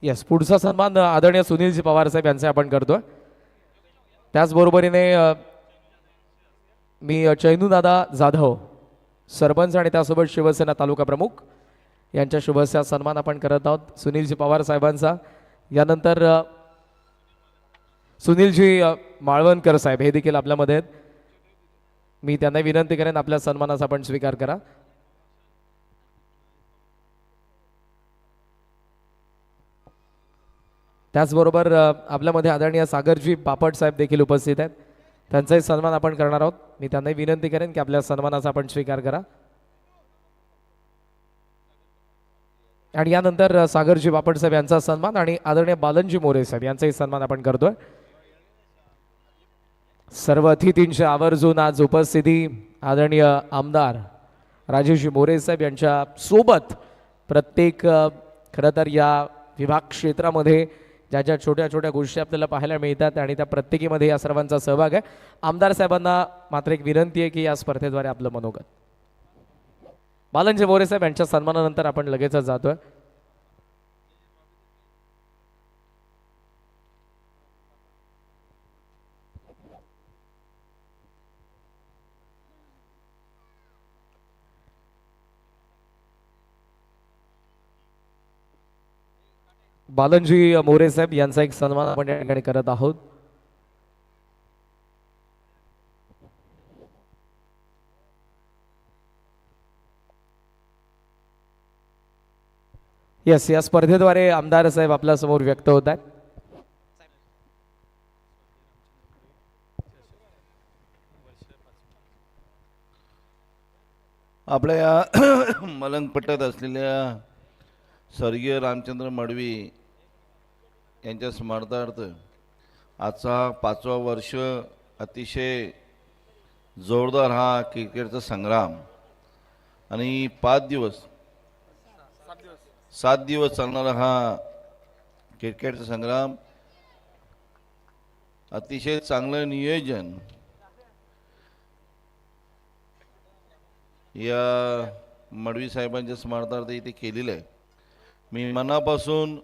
Yes, पुढचा सन्मान आदरणीय सुनीलजी पवार साहेब यांचा आपण करतोय. त्याचबरोबरीने मी चैनूदादा जाधव सरपंच आणि त्यासोबत शिवसेना तालुका प्रमुख यांच्या शुभेच्छा सन्मान आपण करत आहोत सुनीलजी पवार साहेबांचा. यानंतर सुनीलजी माळवणकर साहेब हे देखील आपल्यामध्ये आहेत. मी त्यांना विनंती करेन आपल्या सन्मानाचा आपण स्वीकार करा. त्याचबरोबर आपल्यामध्ये आदरणीय सागरजी पापट साहेब देखील उपस्थित आहेत. त्यांचाही सन्मान आपण करणार आहोत. मी त्यांनाही विनंती करेन की आपल्या सन्मानाचा आपण स्वीकार करा. आणि यानंतर सागरजी पापट साहेब यांचा सन्मान आणि आदरणीय बालनजी मोरे साहेब यांचाही सन्मान आपण करतोय. सर्व अतिथींच्या आवर्जून आज उपस्थिती आदरणीय आमदार राजेशजी मोरे साहेब यांच्या सोबत प्रत्येक खरं तर या विभाग क्षेत्रामध्ये ज्या ज्या छोट्या छोट्या गोष्टी आपल्याला पाहायला मिळतात आणि त्या प्रत्येकीमध्ये या सर्वांचा सहभाग आहे. आमदार साहेबांना मात्र एक विनंती आहे की या स्पर्धेद्वारे आपलं मनोगत. बालनजी मोरे साहेब यांच्या सन्मानानंतर आपण लगेचच जातोय. बालनजी मोरे साहेब यांचा एक सन्मान आपण या ठिकाणी करत आहोत. यस, या स्पर्धेद्वारे आमदार साहेब आपल्या समोर व्यक्त होत आहेत. आपल्या या मलंगपट्ट्यात असलेल्या स्वर्गीय रामचंद्र मडवी यांच्या स्मरणार्थ आजचा 5वा वर्ष अतिशय जोरदार हा क्रिकेटचा संग्राम आणि 7 दिवस चालणारा हा क्रिकेटचा संग्राम अतिशय चांगलं नियोजन या मडवी साहेबांच्या स्मरणार्थ इथे केलेलं आहे. मी मनापासून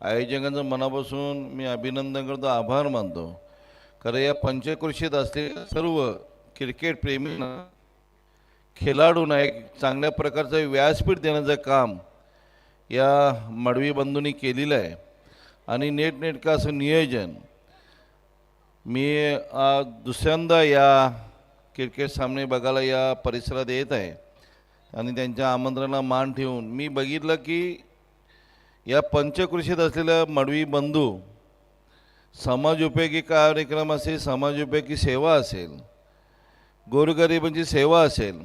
आयोजकांचं मनापासून मी अभिनंदन करतो, आभार मानतो. कारण या पंचक्रोशीत असलेल्या सर्व क्रिकेट प्रेमींना खेळाडूंना एक चांगल्या प्रकारचं व्यासपीठ देण्याचं काम या मडवी बंधूंनी केलेलं आहे आणि नेटनेटकं असं नियोजन. मी दुसऱ्यांदा या क्रिकेट सामने बघायला या परिसरात येत आहे आणि त्यांच्या आमंत्रणाला मान ठेवून मी बघितलं की या पंचक्रोशीत असलेल्या मडवी बंधू समाजोपयोगी कार्यक्रम असेल, समाजोपयोगी सेवा असेल, गोरगरिबांची सेवा असेल,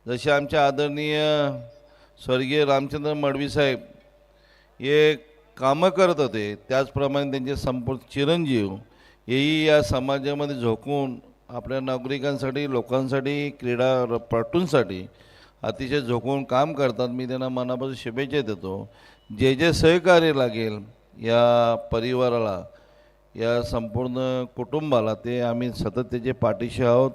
जसे आमच्या आदरणीय स्वर्गीय रामचंद्र मडवी साहेब हे कामं करत होते त्याचप्रमाणे त्यांचे संपूर्ण चिरंजीव हेही या समाजामध्ये झोकून आपल्या नागरिकांसाठी, लोकांसाठी, क्रीडापटूंसाठी अतिशय झोकून काम करतात. मी त्यांना मनापासून शुभेच्छा देतो. जे जे सहकार्य लागेल या परिवाराला, या संपूर्ण कुटुंबाला, ते आम्ही सतत त्याचे पाठीशी आहोत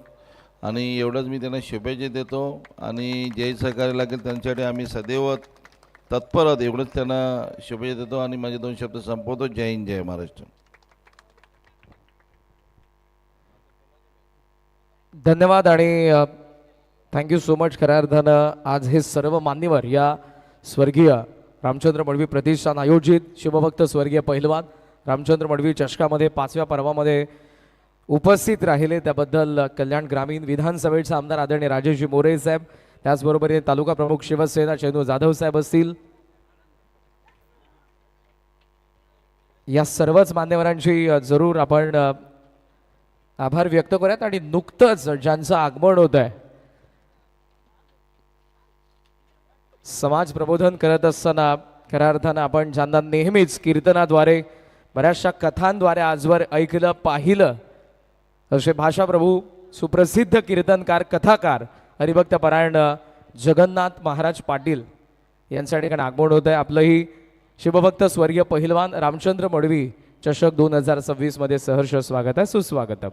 आणि एवढंच मी त्यांना शुभेच्छा देतो. आणि जे सहकार्य लागेल त्यांच्यासाठी आम्ही सदैव तत्पर आहोत एवढंच त्यांना शुभेच्छा देतो आणि माझे 2 शब्द संपवतो. जय हिंद, जय महाराष्ट्र. धन्यवाद आणि थँक्यू सो मच. खऱ्या अर्थानं आज हे सर्व मान्यवर या स्वर्गीय रामचंद्र मडवी प्रतिष्ठान आयोजित शिवभक्त स्वर्गीय पहिलवान रामचंद्र मडवी चषकामध्ये 5व्या पर्वामध्ये उपस्थित राहिले त्याबद्दल कल्याण ग्रामीण विधानसभेचे आमदार आदरणीय राजेशजी मोरे साहेब, त्याचबरोबर तालुका प्रमुख शिवसेना चैनू जाधव साहेब असतील, या सर्वच मान्यवरांची जरूर आपण आभार व्यक्त करूयात. आणि नुकतंच ज्यांचं आगमन होत आहे, समाज प्रबोधन करत असताना खऱ्या अर्थानं आपण ज्यांना नेहमीच कीर्तनाद्वारे बऱ्याचशा कथांद्वारे आजवर ऐकलं पाहिलं असे भाषाप्रभू सुप्रसिद्ध कीर्तनकार कथाकार हरिभक्त परायण जगन्नाथ महाराज पाटील यांच्या ठिकाणी आगमन होत आहे. आपलंही शिवभक्त स्वर्गीय पहिलवान रामचंद्र मडवी चषक 2026 मध्ये सहर्ष स्वागत आहे. सुस्वागतम.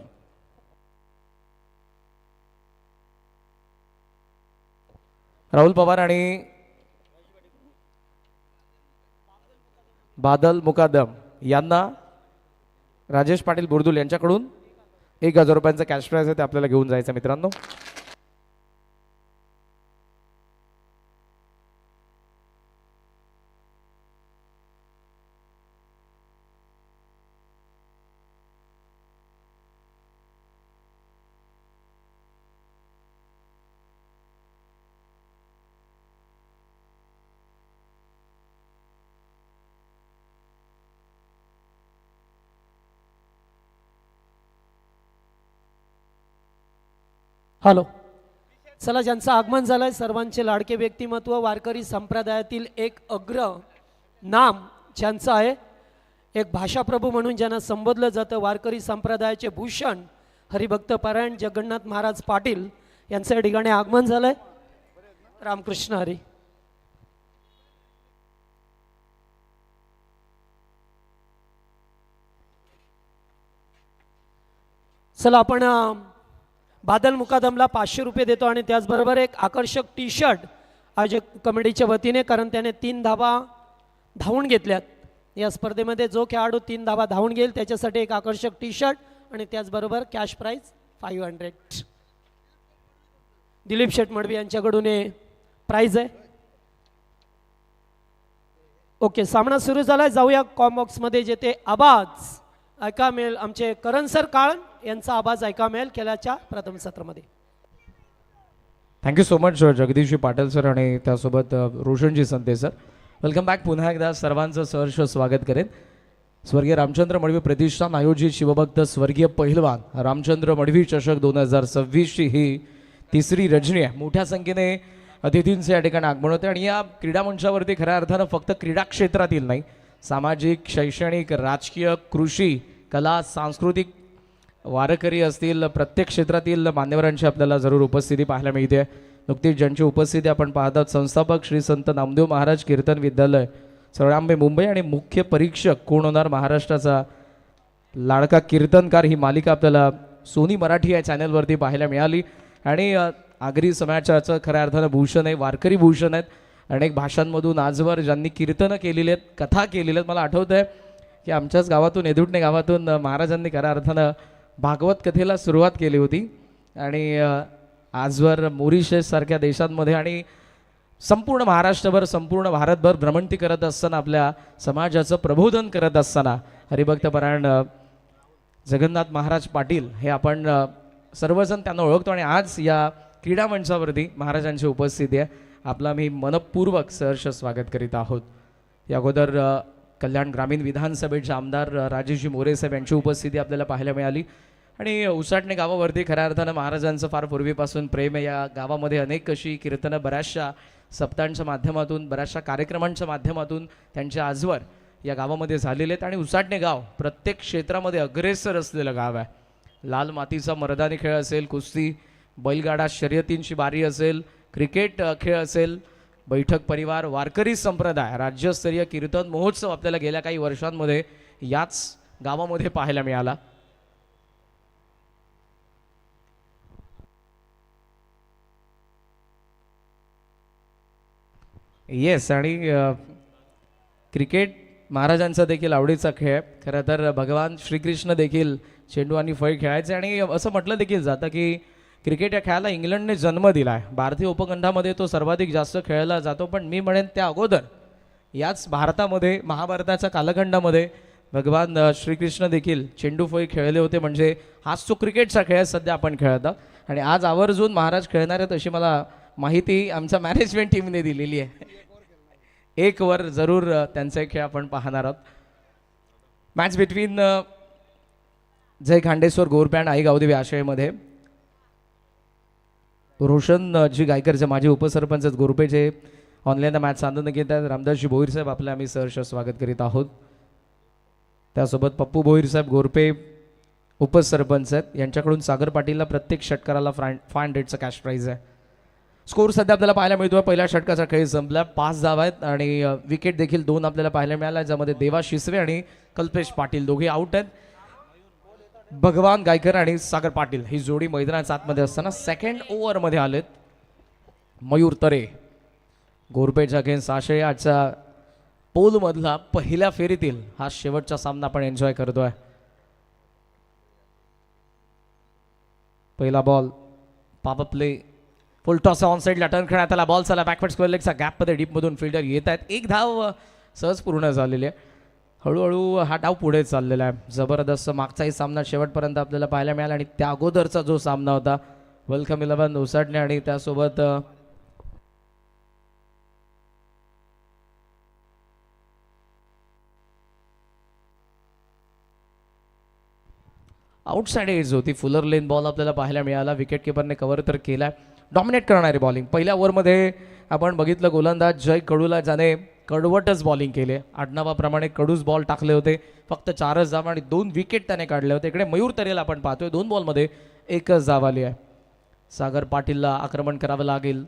राहुल पवार आणि बादल मुकादम यांना राजेश पाटील बुर्दुल यांच्याकडून 1000 रुपयांचं कॅश प्राइज आहे ते आपल्याला घेऊन जायचं मित्रांनो. हॅलो. चला, ज्यांचं आगमन झालंय सर्वांचे लाडके व्यक्तिमत्व, वारकरी संप्रदायातील एक अग्र नाम ज्यांचं आहे, एक भाषाप्रभू म्हणून ज्यांना संबोधलं जातं, वारकरी संप्रदायाचे भूषण हरिभक्त पारायण जगन्नाथ महाराज पाटील यांचं या ठिकाणी आगमन झालंय. रामकृष्ण हरी. चला, आपण बादल मुकादमला 500 रुपये देतो आणि त्याचबरोबर एक आकर्षक टी शर्ट आयोजक कमिटीच्या वतीने, कारण त्याने 3 धावा धावून घेतल्यात या स्पर्धेमध्ये. जो खेळाडू 3 धावा धावून घेईल त्याच्यासाठी एक आकर्षक टी शर्ट आणि त्याचबरोबर कॅश प्राइज 500. दिलीप शेठ मडवी यांच्याकडून हे प्राइज आहे. ओके, सामना सुरू झाला. जाऊया कॉमबॉक्समध्ये, जेथे आवाज ऐका मिळेल. आमचे करण सर काळन यांचा आवाज ऐका मिळेल खेळाच्या प्रथम सत्रामध्ये. Thank you so much Jagdishji Patil sir आणि त्यासोबत रोशनजी संते सर. Welcome back. पुन्हा एकदा सर्वांचं सहर्ष स्वागत करेन. स्वर्गीय रामचंद्र मडवी प्रतिष्ठान आयोजित शिवभक्त स्वर्गीय पहिलवान रामचंद्र मडवी चषक 2026ची ही तिसरी रजनी आहे. मोठ्या संख्येने अतिथींचे या ठिकाणी आगमन होते आणि या क्रीडा मंचावरती खऱ्या अर्थानं फक्त क्रीडा क्षेत्रातील नाही, सामाजिक, शैक्षणिक, राजकीय, कृषी, कला, सांस्कृतिक, वारकरी असतील, प्रत्येक क्षेत्रातील मान्यवरांची आपल्याला जरूर उपस्थिती पाहायला मिळते. नुकतीच ज्यांची उपस्थिती आपण पाहतात, संस्थापक श्री संत नामदेव महाराज कीर्तन विद्यालय सरळांबे मुंबई आणि मुख्य परीक्षक कोण होणार महाराष्ट्राचा लाडका कीर्तनकार, ही मालिका आपल्याला सोनी मराठी या चॅनलवरती पाहायला मिळाली. आणि आगरी समाजाचं खऱ्या अर्थानं भूषण आहे, वारकरी भूषण आहेत. अनेक भाषांमधून आजवर ज्यांनी कीर्तनं केलेली आहेत, कथा केलेल्या आहेत. मला आठवतं आहे की आमच्याच गावातून, एदुटणे गावातून महाराजांनी खऱ्या अर्थानं भागवत कथेला सुरुवात केली होती आणि आजवर मॉरिशससारख्या देशांमध्ये आणि संपूर्ण महाराष्ट्रभर, संपूर्ण भारतभर भ्रमंती करत असताना, आपल्या समाजाचं प्रबोधन करत असताना हरिभक्त परायण जगन्नाथ महाराज पाटील हे आपण सर्वजण त्यांना ओळखतो. आणि आज या क्रीडा मंचावरती महाराजांची उपस्थिती आहे. आपला मी मनपूर्वक सहर्ष स्वागत करीत आहोत. या अगोदर कल्याण ग्रामीण विधानसभेचे आमदार राजेशजी मोरे साहेब यांची उपस्थिती आपल्याला पाहायला मिळाली. आणि उसाटणे गावावरती खऱ्या अर्थानं महाराजांचं फार पूर्वीपासून प्रेम आहे. या गावामध्ये अनेक अशी कीर्तनं बऱ्याचशा सप्ताहांच्या माध्यमातून, बऱ्याचशा कार्यक्रमांच्या माध्यमातून त्यांच्या आजवर या गावामध्ये झालेले आहेत. आणि उसाटणे गाव प्रत्येक क्षेत्रामध्ये अग्रेसर असलेलं गाव आहे. लाल मातीचा मर्दानी खेळ असेल, कुस्ती, बैलगाडा शर्यतींची बारी असेल, क्रिकेट खेळ असेल, बैठक परिवार, वारकरी संप्रदाय, राज्यस्तरीय कीर्तन महोत्सव आपल्याला गेल्या काही वर्षांमध्ये याच गावामध्ये पाहायला मिळाला. येस, आणि क्रिकेट महाराजांचा देखील आवडीचा खेळ. खरं तर भगवान श्रीकृष्ण देखील चेंडू आणि फळी खेळायचे. आणि असं म्हटलं देखील जातं की क्रिकेट या खेळाला इंग्लंडने जन्म दिला आहे. भारतीय उपखंडामध्ये तो सर्वाधिक जास्त खेळला जातो. पण मी म्हणेन त्या अगोदर याच भारतामध्ये, महाभारताच्या कालखंडामध्ये भगवान श्रीकृष्ण देखील चेंडू फळी खेळले होते. म्हणजे हाच तो क्रिकेटचा खेळ सध्या आपण खेळत आहोत. आणि आज आवर्जून महाराज खेळणार आहेत अशी मला माहिती आमच्या मॅनेजमेंट टीमने दिलेली आहे. 1 वर जरूर त्यांचे खेळ आपण पाहणार आहोत. मॅच बिटवीन जय खांडेश्वर गोरपॅन आई गावदेवी आशयमध्ये रोशन जी गायकरचे माजी उपसरपंच आहेत गोरपेचे ऑनलाईन मॅच आनंद घेत आहेत. रामदासजी भोईर साहेब आपले आम्ही सहर्ष स्वागत करीत आहोत. त्यासोबत पप्पू भोईर साहेब गोरपे उपसरपंच आहेत. यांच्याकडून सागर पाटीलला प्रत्येक षटकाराला 500चा कॅश प्राईज आहे. स्कोर सध्या आपल्याला पाहायला मिळतो. पहिल्या षटकाचा खेळ संपला. 5 धावा आहेत आणि विकेट देखील 2 आपल्याला पाहायला मिळाला, ज्यामध्ये देवा शिसवे आणि कल्पेश पाटील दोघे आउट आहेत. भगवान गायकर आणि सागर पाटील ही जोडी मैदानाच्या आतमध्ये असताना सेकंड ओव्हरमध्ये आलेत. मयूर तरे गोरपेच्या अगेन्स्ट आशय आजचा पोलमधला पहिल्या फेरीतील हा शेवटचा सामना आपण एन्जॉय करतोय. पहिला ball pop play full toss on साईडला टर्न करण्यात आला. बॉल चला बॅकवर्ड स्क्वेअर लेगचा गॅपमध्ये डीपमधून फिल्डर येत आहेत. एक धाव सहज पूर्ण झालेली आहे. हळूहळू हा डाव पुढे चाललेला आहे. जबरदस्त मागचाही सामना शेवटपर्यंत आपल्याला पाहायला मिळाला आणि त्या अगोदरचा जो सामना होता वेलकम 11 उसटणे आणि त्यासोबत आउटसाइड एज होती. फुलर लेन बॉल आपल्याला पाहायला मिळाला. विकेट किपरने कव्हर तर केलाय. डॉमिनेट करणारी बॉलिंग पहिल्या ओव्हरमध्ये आपण बघितलं. गोलंदाज जय कडूला ज्याने कडवटच बॉलिंग केले. आडनावाप्रमाणे कडूच बॉल टाकले होते. फक्त 4च धावा आणि 2 विकेट त्याने काढले होते. इकडे मयूर तरेला आपण पाहतोय 2 बॉलमध्ये 1च धाव आली आहे. सागर पाटीलला आक्रमण करावं लागेल.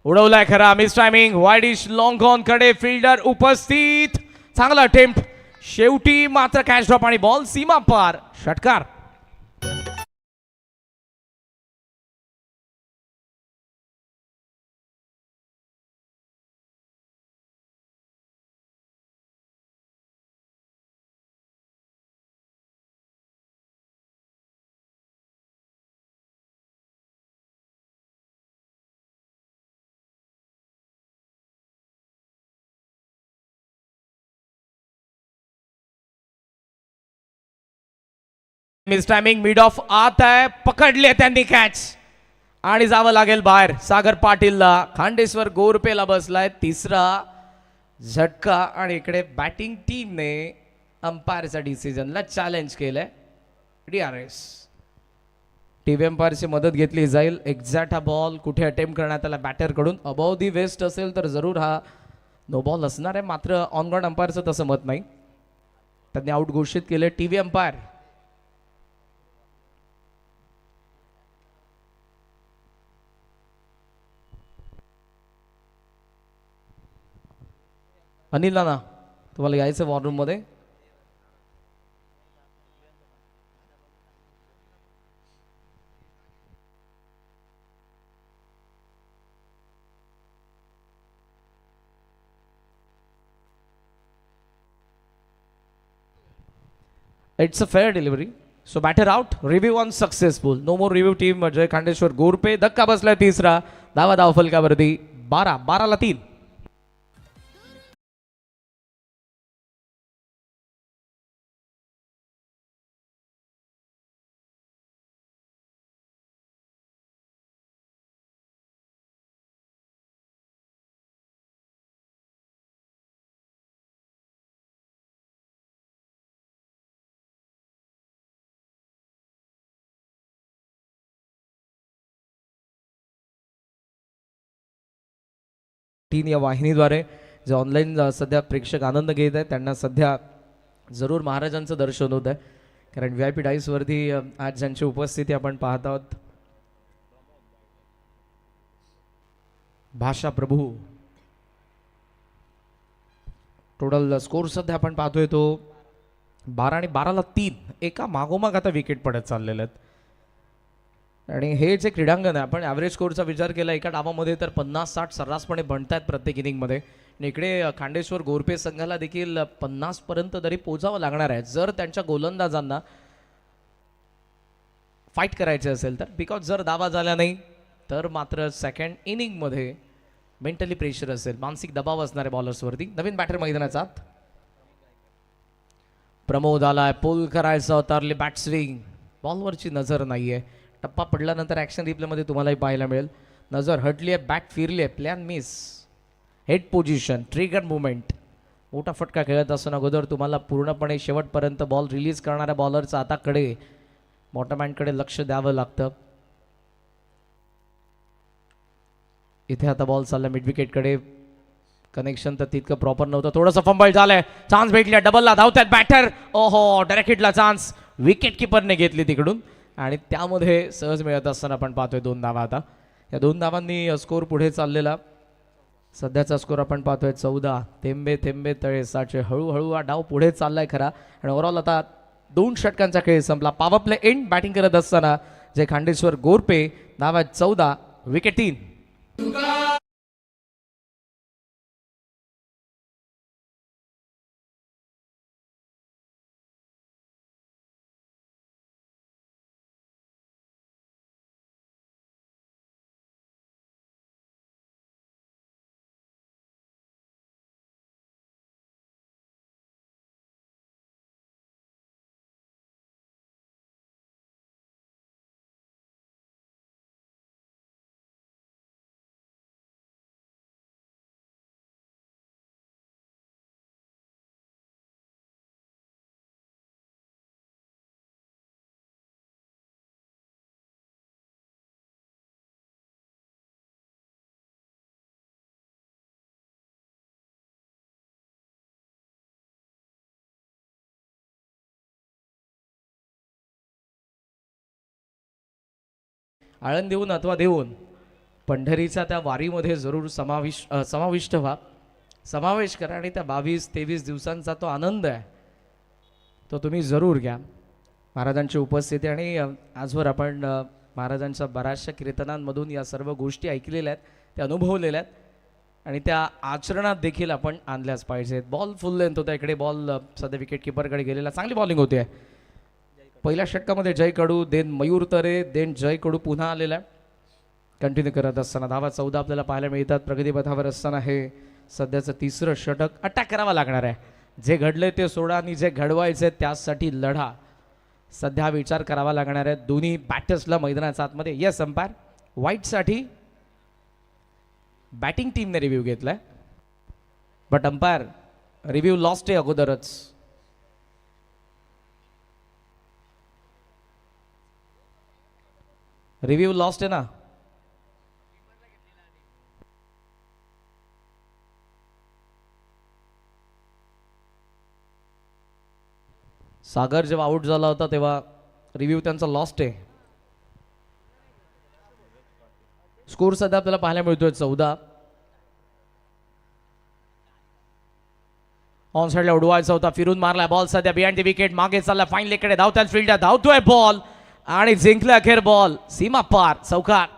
उडवलाय खरा miss timing. Widish long on कडे फिल्डर उपस्थित. चांगला अटेम्प्ट शेवटी मात्र कॅच ड्रॉप आणि बॉल सीमा पार. षटकार. मिस टायमिंग मिड ऑफ आत आहे. पकडले त्यांनी कॅच आणि जावं लागेल बाहेर. सागर पाटीलला खांडेश्वर गोरपेला बसलाय 3रा झटका आणि इकडे बॅटिंग टीमने अंपायरच्या डिसिजनला चॅलेंज केलंय. DRS टीव्ही अंपायरची मदत घेतली जाईल. एक्झॅक्ट हा बॉल कुठे अटेम्प्ट करण्यात आला बॅटरकडून. अबाव दी वेस्ट असेल तर जरूर हा नो बॉल असणार आहे. मात्र ऑन ग्राउंड अंपायरचं तसं मत नाही. त्यांनी आउट घोषित केले टीव्ही अंपायर. अनिल नाना तुम्हाला यायचं वॉररूम मध्ये. It's a fair delivery. So batter out. Review on successful. No more review team. जय खांडेश्वर गोरपे धक्का बसलाय 3रा धावा धाव फलकावरती 12 ला 3. या वाहिनीद्वारे जे ऑनलाईन सध्या प्रेक्षक आनंद घेत आहेत त्यांना सध्या जरूर महाराजांचं दर्शन होत आहे. कारण VIP डाईसवरती आज ज्यांची उपस्थिती आपण पाहत आहोत भाषा प्रभू. टोटल स्कोर सध्या आपण पाहतोय तो 12 आणि 12 ला 3. एका मागोमाग आता विकेट पडत चाललेले आहेत. आणि हे जे क्रीडांगण आहे आपण ॲव्हरेज स्कोरचा विचार केला एका डावामध्ये तर 50-60 सर्रासपणे बनतायत प्रत्येक इनिंगमध्ये. आणि इकडे खांडेश्वर गोरपे संघाला देखील 50 पर्यंत तरी पोचावं लागणार आहे जर त्यांच्या गोलंदाजांना फाईट करायचे असेल तर. बिकॉज जर दावा झाला नाही तर मात्र सेकंड इनिंगमध्ये मेंटली प्रेशर असेल, मानसिक दबाव असणारे बॉलर्सवरती. नवीन बॅटर मैदानाचा आत प्रमोद आलाय. पुल करायचा उतारली बॅट स्विंग. बॉलवरची नजर नाही आहे. टप्पा पडल्यानंतर ॲक्शन रिप्लेमध्ये तुम्हालाही पाहायला मिळेल. नजर हटली आहे, बॅट फिरली आहे, plan miss. Head position, trigger movement. मोठा फटका खेळत असताना अगोदर तुम्हाला पूर्णपणे शेवटपर्यंत बॉल रिलीज करणाऱ्या बॉलरचा हाताकडे बॉटमहँडकडे लक्ष द्यावं लागतं. इथे आता बॉल चालला मिड विकेटकडे. कनेक्शन तर तितकं प्रॉपर नव्हतं. थोडंसं फंबल झालंय. चान्स भेटल्या, डबलला धावतात बॅटर. ओहो, डायरेक्ट हिटला चान्स विकेट किपरने घेतली तिकडून आणि त्यामध्ये सहज मिळत असताना आपण पाहतोय 2 धावा. आता या 2 धावांनी स्कोर पुढे चाललेला. सध्याचा स्कोर आपण पाहतोय 14. थेंबे थेंबे तळे साचे. हळूहळू हा डाव पुढे चाललाय खरा. आणि ओव्हरऑल आता 2 षटकांचा खेळ संपला. Power play end. बॅटिंग करत असताना जे खांडेश्वर गोरपे. धावा 14, विकेट 3. आळंद देऊन अथवा देऊन पंढरीच्या त्या वारीमध्ये जरूर समाविष्ट व्हा, समावेश करा आणि त्या 22-23 दिवसांचा तो आनंद आहे तो तुम्ही जरूर घ्या. महाराजांची उपस्थिती आणि आजवर आपण महाराजांच्या बऱ्याचशा कीर्तनांमधून या सर्व गोष्टी ऐकलेल्या आहेत, त्या अनुभवलेल्या आहेत आणि त्या आचरणात देखील आपण आणल्याच पाहिजेत. बॉल फुल लेंथ होता इकडे, बॉल सध्या विकेट किपरकडे गेलेला, चांगली बॉलिंग होती आहे. पहिल्या षटकामध्ये जय कडू, देन मयूर तरे, देन जय कडू पुन्हा आलेला आहे. कंटिन्यू करत असताना धावा 14 आपल्याला पाहायला मिळतात. प्रगतीपथावर असताना हे सध्याचं तिसरं षटक. अटॅक करावा लागणार आहे, जे घडले ते सोडा आणि जे घडवायचे त्यासाठी लढा. सध्या विचार करावा लागणार आहे दोन्ही बॅटर्सला मैदानाच्या आतमध्ये. येस अंपायर, व्हाईटसाठी बॅटिंग टीमने रिव्ह्यू घेतलाय, बट अंपायर रिव्ह्यू लॉस्ट आहे अगोदरच. रिव्ह्यू लॉस्ट आहे ना. सागर जेव्हा आउट झाला होता तेव्हा रिव्ह्यू त्यांचा लॉस्ट आहे. स्कोर सध्या आपल्याला पाहायला मिळतोय 14. ऑन साइडला उडवायचा होता, फिरून मारला बॉल सध्या बिहाइंड द विकेट, मागे चालला फाईन लेगकडे, धावतात फिल्डर, धावतोय बॉल आणि जिंकला अखेर बॉल, सीमा पार, चौकार.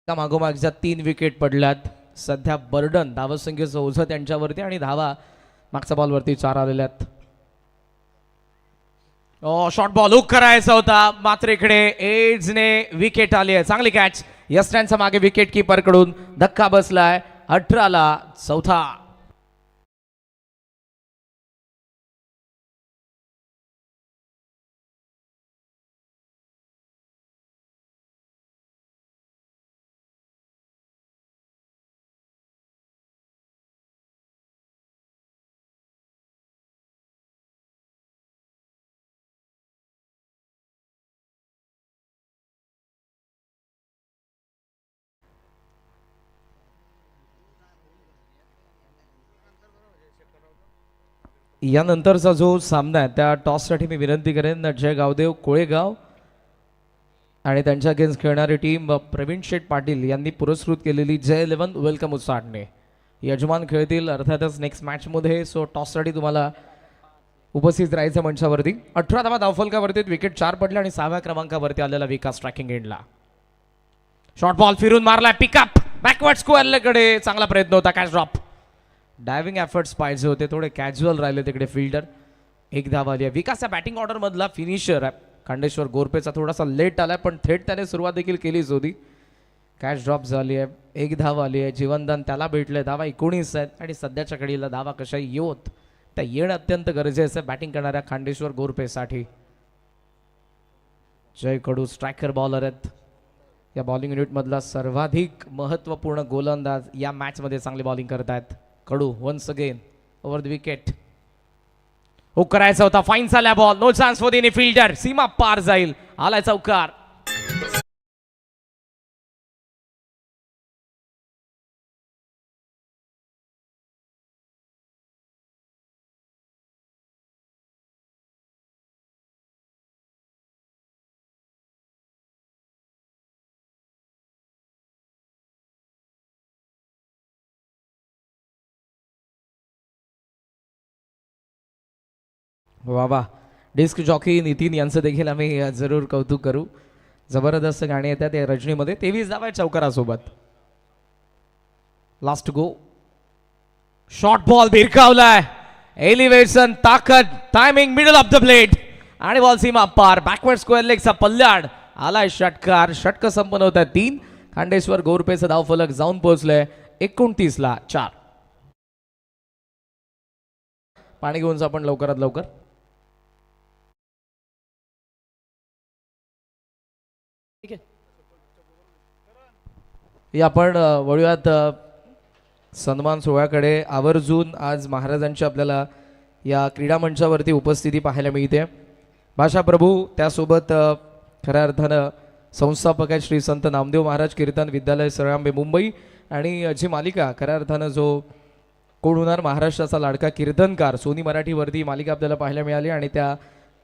मागोमागच्या 3 विकेट पडल्यात. सध्या बर्डन धावसंख्येचं ओझं त्यांच्यावरती आणि धावा मागच्या बॉलवरती 4 आलेल्या आहेत. शॉर्ट बॉल हुक करायचा होता, मात्र इकडे एजने विकेट आली आहे. चांगली कॅच, यस्टॅनच्या मागे विकेट किपर कडून धक्का बसलाय. 18ला चौथा. यानंतरचा जो सामना आहे त्या टॉससाठी मी विनंती करेन जय गावदेव कोळेगाव आणि त्यांच्या अगेन्स्ट खेळणारी टीम प्रवीण शेठ पाटील यांनी पुरस्कृत केलेली जय 11 वेलकम उत्साहने यजमान खेळतील अर्थातच नेक्स्ट मॅचमध्ये. सो टॉससाठी तुम्हाला उपस्थित राहायचं मंचावरती. 18 धावा धावफलकावरती, विकेट 4 पडले आणि 6व्या क्रमांकावरती आलेला विकास ट्रॅकिंग एंडला. शॉर्ट बॉल फिरून मारला, पिकअप बॅकवर्ड स्क्वेअरकडे, चांगला प्रयत्न होता, कॅच ड्रॉप. डायव्हिंग एफर्ट्स पाहिजे होते, थोडे कॅज्युअल राहिले तिकडे फिल्डर. 1 धाव आली आहे. विकास या बॅटिंग ऑर्डर मधला फिनिशर आहे. खांडेश्वर गोरपेचा थोडासा लेट आलाय पण थेट त्याने सुरुवात देखील केलीच होती. कॅच ड्रॉप झाली आहे, 1 धाव आली आहे, जीवनदान त्याला भेटले. धावा 19 आहेत आणि सध्याच्या घडीला धावा कशाही येऊत त्या येणं अत्यंत गरजेचं आहे बॅटिंग करणाऱ्या खांडेश्वर गोरपेसाठी. जय कडू स्ट्रायकर बॉलर आहेत. या बॉलिंग युनिटमधला सर्वाधिक महत्त्वपूर्ण गोलंदाज या मॅचमध्ये चांगली बॉलिंग करत आहेत. कडू once again over the wicket. Hook करायचा होता, फाईन झाला ball, no chance for any fielder, सीमा पार जाईल, आलाय चौकार. वा, डिस्क जॉकी नितीन यांचं देखील आम्ही जरूर कौतुक करू. जबरदस्त गाणी येतात त्या रजनीमध्ये. 23 धावा चौकारासोबत. लास्ट गो, शॉर्ट बॉल भिरकावलाय, एलिव्हेशन, ताकद, timing, middle of the blade आणि बॉल सीमा पार. बॅकवर्ड स्क्वेअर लेगचा पल्ल्याड, आलाय षटकार. षटक संपन्न होत आहे 3. खांडेश्वर गोरपेचं धावफलक जाऊन पोहोचलंय 29ला 4. पाणी घेऊन आपण लवकरात लवकर. या आपण वळूयात सन्मान सोहळ्याकडे. आवर्जून आज महाराजांची आपल्याला या क्रीडा मंचावरती उपस्थिती पाहायला मिळते. भाषा प्रभू त्यासोबत खऱ्या अर्थानं संस्थापक आहेत श्री संत नामदेव महाराज कीर्तन विद्यालय सरळांबे मुंबई. आणि जी मालिका खऱ्या अर्थानं जो कोण होणार महाराष्ट्राचा लाडका कीर्तनकार सोनी मराठीवरती मालिका आपल्याला पाहायला मिळाली आणि त्या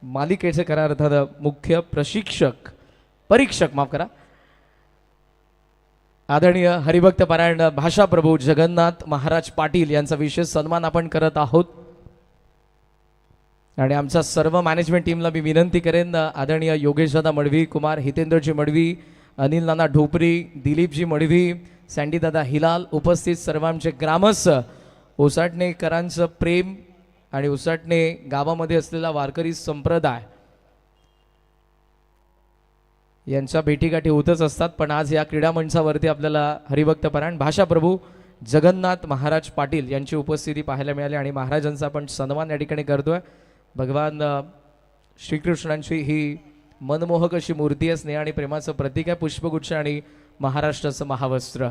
मालिकेचे खऱ्या अर्थानं मुख्य परीक्षक माफ करा आदरणीय हरिभक्त पारायण भाषा प्रभू जगन्नाथ महाराज पाटील यांचा विशेष सन्मान आपण करत आहोत. आणि आमच्या सर्व मॅनेजमेंट टीमला मी विनंती करेन आदरणीय योगेश दादा मडवी, कुमार हितेंद्रजी मडवी, अनिल नाना ढोपरी, दिलीपजी मडवी, सँडी दादा हिलाल, उपस्थित सर्व आमचे ग्रामस्थ, उसाटणेकरांचं प्रेम आणि उसाटणे गावामध्ये असलेला वारकरी संप्रदाय यांच्या भेटीगाठी होतच असतात. पण आज या क्रीडा मंचावरती आपल्याला हरिभक्त पारायण भाषा प्रभू जगन्नाथ महाराज पाटील यांची उपस्थिती पाहायला मिळाली आणि महाराजांचा आपण सन्मान या ठिकाणी करतोय. भगवान श्रीकृष्णांची ही मनमोहक अशी मूर्ती आहे, स्नेह आणि प्रेमाचं प्रतीक आहे, पुष्पगुच्छ आणि महाराष्ट्राचं महावस्त्र.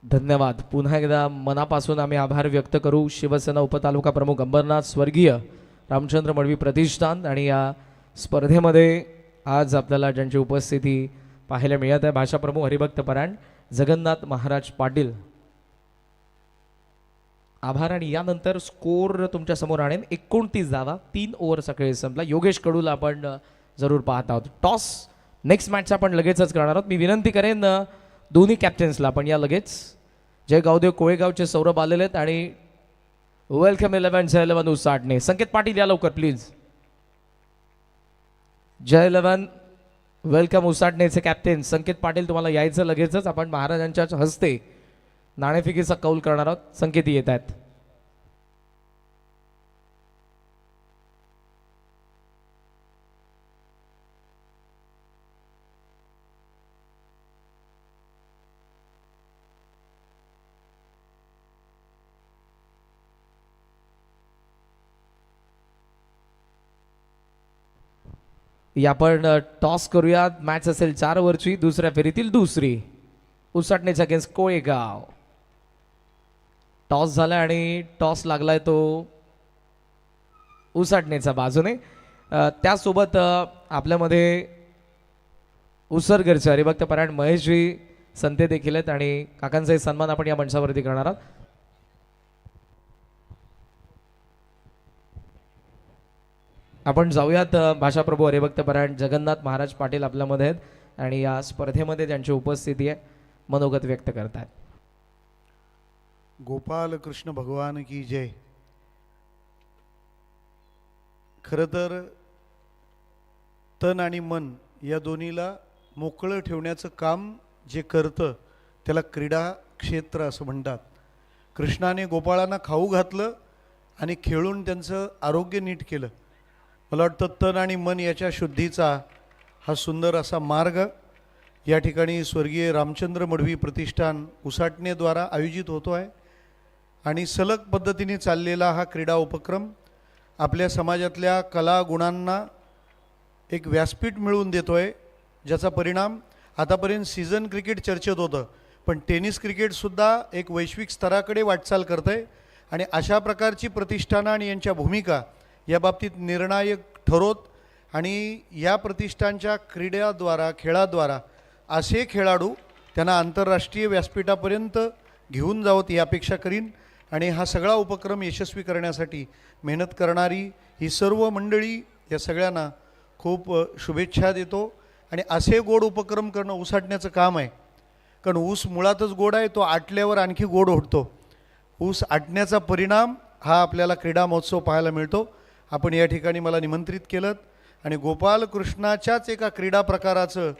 धन्यवाद. पुन्हा एकदा मनापासून आम्ही आभार व्यक्त करू शिवसेना उपतालुका प्रमुख अंबरनाथ स्वर्गीय रामचंद्र मडवी प्रतिष्ठान आणि या स्पर्धेमध्ये आज आपल्याला ज्यांची उपस्थिती पाहायला मिळत आहे भाषा प्रमुख हरिभक्त पारायण जगन्नाथ महाराज पाटील. आभार. आणि यानंतर स्कोर तुमच्या समोर आणेन. 29 धावा, 3 ओव्हरचा खेळ संपला. योगेश कडूला आपण जरूर पाहत आहोत. टॉस नेक्स्ट मॅच आपण लगेचच करणार आहोत. मी विनंती करेन दोन्ही कॅप्टन्सला आपण या लगेच. जय गावदेव कोळेगावचे सौरभ आलेले आहेत आणि वेलकम 11 जय 11 उसाटणे. संकेत पाटील या लवकर प्लीज. जय 11 वेलकम उसाटणेचे कॅप्टन संकेत पाटील तुम्हाला यायचं लगेचच. आपण महाराजांच्या हस्ते नाणेफेकीचा कौल करणार आहोत. संकेत येत आहेत. आपण टॉस करूया. मॅच असेल 4 ओव्हरची, दुसऱ्या फेरीतील दुसरी. उसाटणेच्या अगेन्स्ट कोळेगाव. टॉस झाला आणि टॉस लागलाय तो उसाटणेच्या बाजूने. त्यासोबत आपल्यामध्ये उसरगरचे हरिभक्त पारायण महेशजी संते देखील आहेत आणि काकांचाही सन्मान आपण या मंचावरती करणार आहोत. आपण जाऊयात. भाषा प्रभू हरिभक्त पारायण जगन्नाथ महाराज पाटील आपल्यामध्ये आहेत आणि या स्पर्धेमध्ये त्यांची उपस्थिती आहे, मनोगत व्यक्त करतात. गोपाल कृष्ण भगवान की जय. खरं तर तन आणि मन या दोन्हीला मोकळं ठेवण्याचं काम जे करतं त्याला क्रीडा क्षेत्र असं म्हणतात. कृष्णाने गोपाळांना खाऊ घातलं आणि खेळून त्यांचं आरोग्य नीट केलं. मला वाटतं तन आणि मन याच्या शुद्धीचा हा सुंदर असा मार्ग या ठिकाणी स्वर्गीय रामचंद्र मडवी प्रतिष्ठान उसाटणेद्वारा आयोजित होतो आहे आणि सलग पद्धतीने चाललेला हा क्रीडा उपक्रम आपल्या समाजातल्या कला गुणांना एक व्यासपीठ मिळवून देतो आहे, ज्याचा परिणाम आतापर्यंत सीझन क्रिकेट चर्चेत होतं, पण टेनिस क्रिकेटसुद्धा एक वैश्विक स्तराकडे वाटचाल करतं आहे. आणि अशा प्रकारची प्रतिष्ठानं आणि यांच्या भूमिका या बाबतीत निर्णायक ठरवत आणि या प्रतिष्ठानच्या क्रीडाद्वारा खेळाद्वारा असे खेळाडू त्यांना आंतरराष्ट्रीय व्यासपीठापर्यंत घेऊन जावत ही अपेक्षा करीन. आणि हा सगळा उपक्रम यशस्वी करण्यासाठी मेहनत करणारी ही सर्व मंडळी या सगळ्यांना खूप शुभेच्छा देतो. आणि असे गोड उपक्रम करणं उसाटण्याचं काम आहे, कारण ऊस मुळातच गोड आहे, तो आटल्यावर आणखी गोड होतो. ऊस आटण्याचा परिणाम हा आपल्याला क्रीडा महोत्सव पाहायला मिळतो. आपण या ठिकाणी मला निमंत्रित केलं आणि गोपाल कृष्णाच्याच एका क्रीडा प्रकाराचं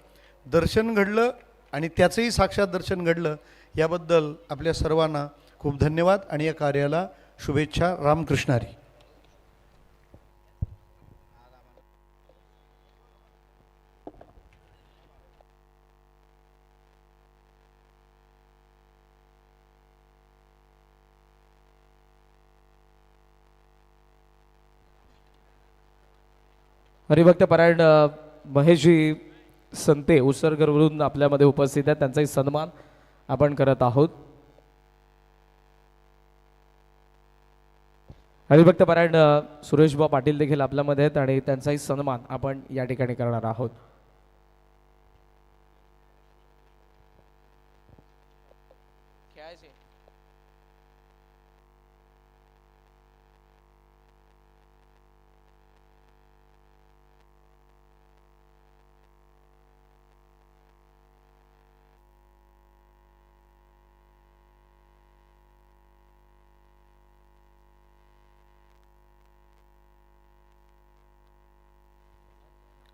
दर्शन घडलं आणि त्याचंही साक्षात दर्शन घडलं, याबद्दल आपल्या सर्वांना खूप धन्यवाद आणि या कार्याला शुभेच्छा. रामकृष्ण हरी. हरिभक्त परायण महेशजी संते उसरगरवरून आपल्यामध्ये उपस्थित आहेत, त्यांचाही सन्मान आपण करत आहोत. हरिभक्त परायण सुरेशबा पाटील देखील आपल्यामध्ये आहेत आणि त्यांचाही सन्मान आपण या ठिकाणी करणार आहोत.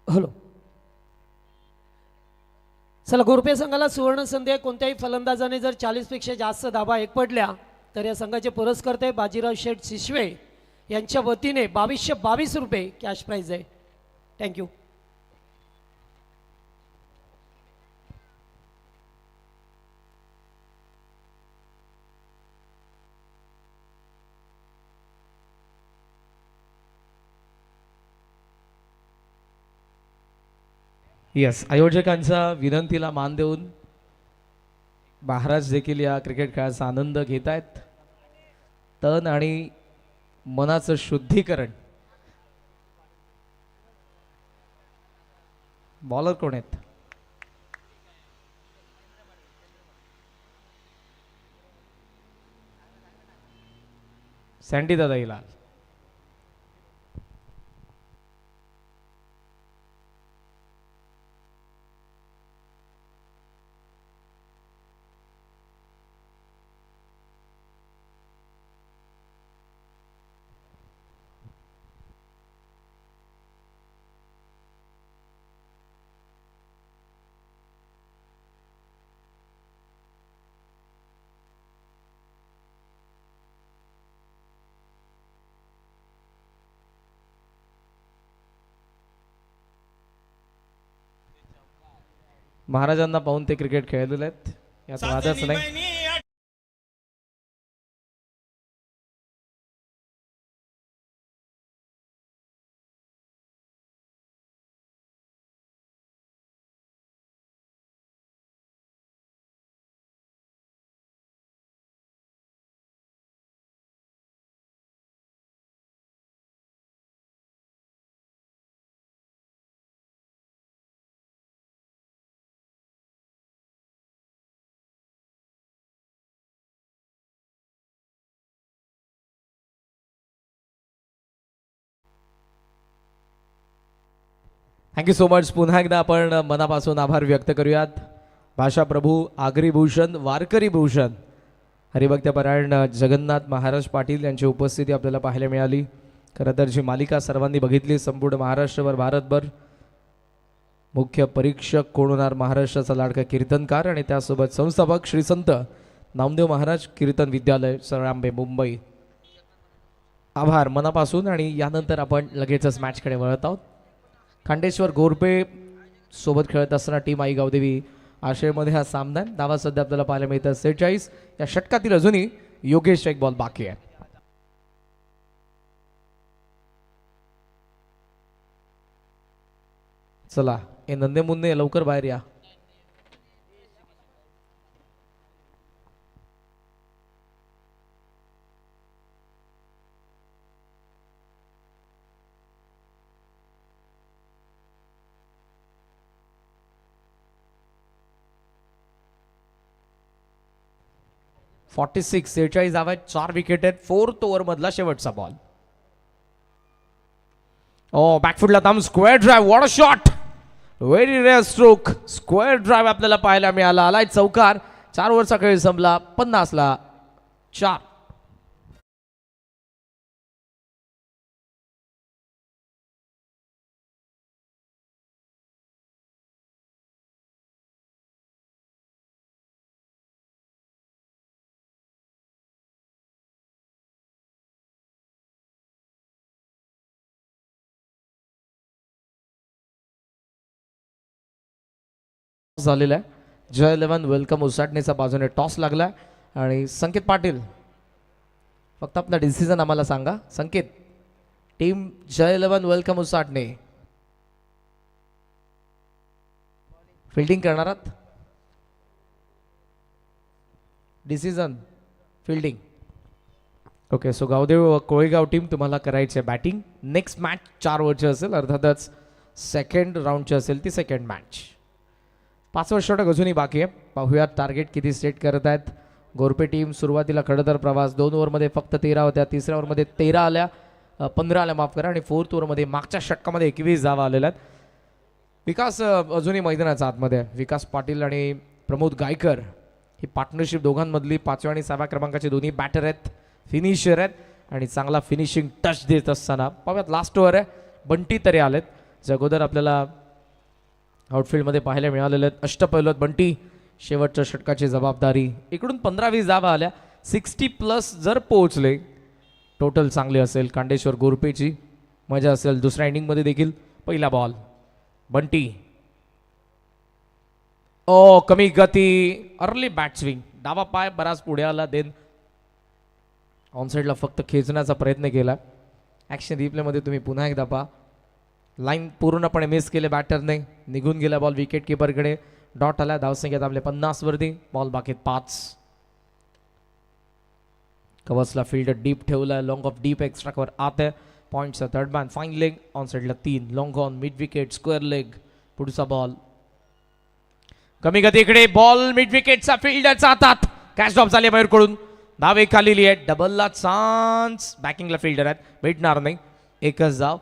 हॅलो. चला, गोरपे संघाला सुवर्ण संधी आहे. कोणत्याही फलंदाजाने जर 40पेक्षा जास्त धाबा एकपडल्या तर या संघाचे पुरस्कर्ते बाजीराव शेठ शिशवे यांच्या वतीने 2222 रुपये कॅश प्राईज आहे. थँक्यू. यस, आयोजकांच्या विनंतीला मान देऊन महाराज देखील या क्रिकेट खेळाचा आनंद घेत आहेत. तन आणि मनाचं शुद्धीकरण. बॉलर कोण आहेत? सँडी दादा इला. महाराजांना पाहून ते क्रिकेट खेळलेले आहेत, यात वादच नाही. Thank you so much. पुन्हा एकदा आपण मनापासून आभार व्यक्त करूयात. भाषा प्रभू, आगरी भूषण, वारकरी भूषण, हरिभक्त परायण जगन्नाथ महाराज पाटील यांची उपस्थिती आपल्याला पाहायला मिळाली. खरं तर जी मालिका सर्वांनी बघितली, संपूर्ण महाराष्ट्रभर, भारतभर, मुख्य परीक्षक कोण होणार? महाराष्ट्राचा लाडका कीर्तनकार आणि त्यासोबत संस्थापक श्री संत नामदेव महाराज कीर्तन विद्यालय, सळांबे, मुंबई. आभार मनापासून. आणि यानंतर आपण लगेचच मॅचकडे वळत आहोत. खांडेश्वर गोरपे सोबत खेळत असताना टीम आई गावदेवी आशयमध्ये हा सामना. धावा सध्या आपल्याला पाहायला मिळतात 46. या षटकातील अजूनही योगेश एक बॉल बाकी आहे. चला, हे नंदे मुन्ने लवकर बाहेर या. फॉर्टी 46 धावा आहेत, 4 विकेट आहेत. 4th ओव्हर मधला शेवटचा बॉल. ओ, बॅकफुटला थांब, square drive, what a shot, very rare stroke. Square drive आपल्याला पाहायला मिळाला. आलाय चौकार. 4 ओव्हरचा खेळ संपला, 50ला 4. झालेला आहे. जय 11 वेलकम उसाटणीचा बाजूने टॉस लागलाय आणि संकेत पाटील, फक्त आपला डिसिजन आम्हाला सांगा. संकेत, टीम जय 11 वेलकम उसाटणे फिल्डिंग करणार आहात? Decision fielding. Okay, so Gavdev Kolegaon team तुम्हाला करायची आहे बॅटिंग. नेक्स्ट मॅच 4 ओव्हरची असेल, अर्थातच सेकंड राऊंडची असेल ती सेकंड मॅच. 5 षटक अजूनही बाकी आहे. पाहूयात टार्गेट किती सेट करत आहेत गोरपे टीम. सुरुवातीला खडतर प्रवास 2 ओव्हरमध्ये फक्त 13 होत्या, तिसऱ्या ओव्हरमध्ये 13 आल्या, 15 आल्या माफ करा, आणि 4th ओव्हरमध्ये मागच्या षटकामध्ये 21 धावा आलेल्या आहेत. विकास अजूनही मैदानाचा आतमध्ये आहे. विकास पाटील आणि प्रमोद गायकर ही पार्टनरशिप दोघांमधली 5व्या आणि 6व्या क्रमांकाचे दोन्ही बॅटर आहेत, फिनिशर आहेत, आणि चांगला फिनिशिंग टच देत असताना पाहूयात. लास्ट ओव्हर आहे, बंटी तरी आलेत. अगोदर आपल्याला आउटफील्डमध्ये पाहायला मिळालेले आहेत. अष्टपैलू बंटी, शेवटच्या षटकाची जबाबदारी. इकडून 15-20 धावा आल्या, 60+ जर पोहोचले टोटल चांगली असेल कांडेश्वर गोरपेची. मजा असेल दुसऱ्या इनिंगमध्ये देखील. पहिला बॉल बंटी, ओ कमी गती, अर्ली बॅट स्विंग, डावा पाय बराच पुढे आला, देन ऑनसाईडला फक्त खेचण्याचा प्रयत्न केला. ॲक्शन रिप्लेमध्ये तुम्ही पुन्हा एकदा पहा. लाईन पूर्णपणे मिस केले बॅटरने, निघून गेला बॉल विकेट किपरकडे. डॉट आला, धावसंख्या आपले 50 वरती, बॉल बाकी 5. कवर्सला फील्ड डीप ठेवला, long of deep extra cover आत आहे. पॉईंटचा third man, fine leg, on साईडला 3, long on, mid wicket, square leg. पुढचा बॉल कमी गतीकडे, बॉल मिड विकेटचा फील्डरचा हातात, कॅच ड्रॉप झाले मयूरकडून. धाव एक आलेली आहे, डबलला चान्स. बॅकिंगला फील्डर आहेत, भेटणार नाही. एकच धाव.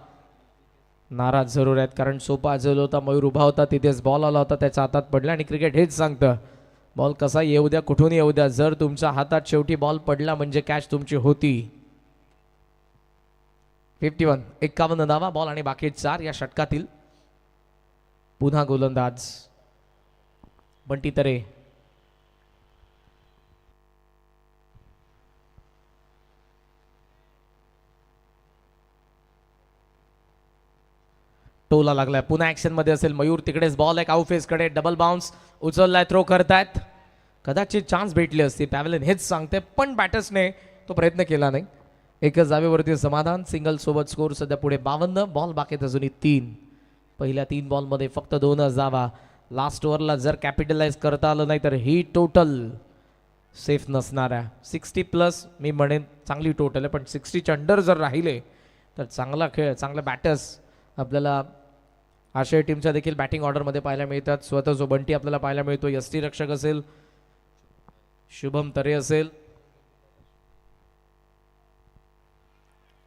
नाराज जरूर आहेत कारण सोपा आजवला होता, मयूर उभा होता, तिथेच बॉल आला होता, त्याच्या हातात पडला. आणि क्रिकेट हेच सांगतं, बॉल कसा येऊ द्या, कुठून येऊ द्या, जर तुमच्या हातात शेवटी बॉल पडला म्हणजे कॅच तुमची होती. 51, 51 धावा, बॉल आणि बाकी 4 या षटकातील. पुन्हा गोलंदाज बंटी तरे. टोला लागलाय, पुन्हा ऍक्शन मध्ये असेल मयूर. तिकडेच बॉल आहे आउट फेस कडे, डबल बाउन्स उचललाय, थ्रो करतायत. कदाचित चान्स भेटली असती, पॅव्हलिन हेच सांगते, पण बॅटर्सने तो प्रयत्न केला नाही. एकच जागेवरती समाधान. सिंगल सोबत स्कोर सध्या पुढे 52, बॉल बाकी अजूनही 3. पहिल्या 3 बॉलमध्ये फक्त 2च धावा. लास्ट ओव्हरला जर कॅपिटलाइज करता आलं नाही तर ही टोटल सेफ नसणार आहे. 60+ मी म्हणेन चांगली टोटल आहे, पण 60च्या अंडर जर राहिले तर चांगला खेळ, चांगले बॅटर्स आपल्याला आशिया टीमच्या देखील बॅटिंग ऑर्डरमध्ये पाहायला मिळतात. स्वतः जो बंटी आपल्याला पाहायला मिळतो, यष्टीरक्षक असेल, शुभम तरे असेल.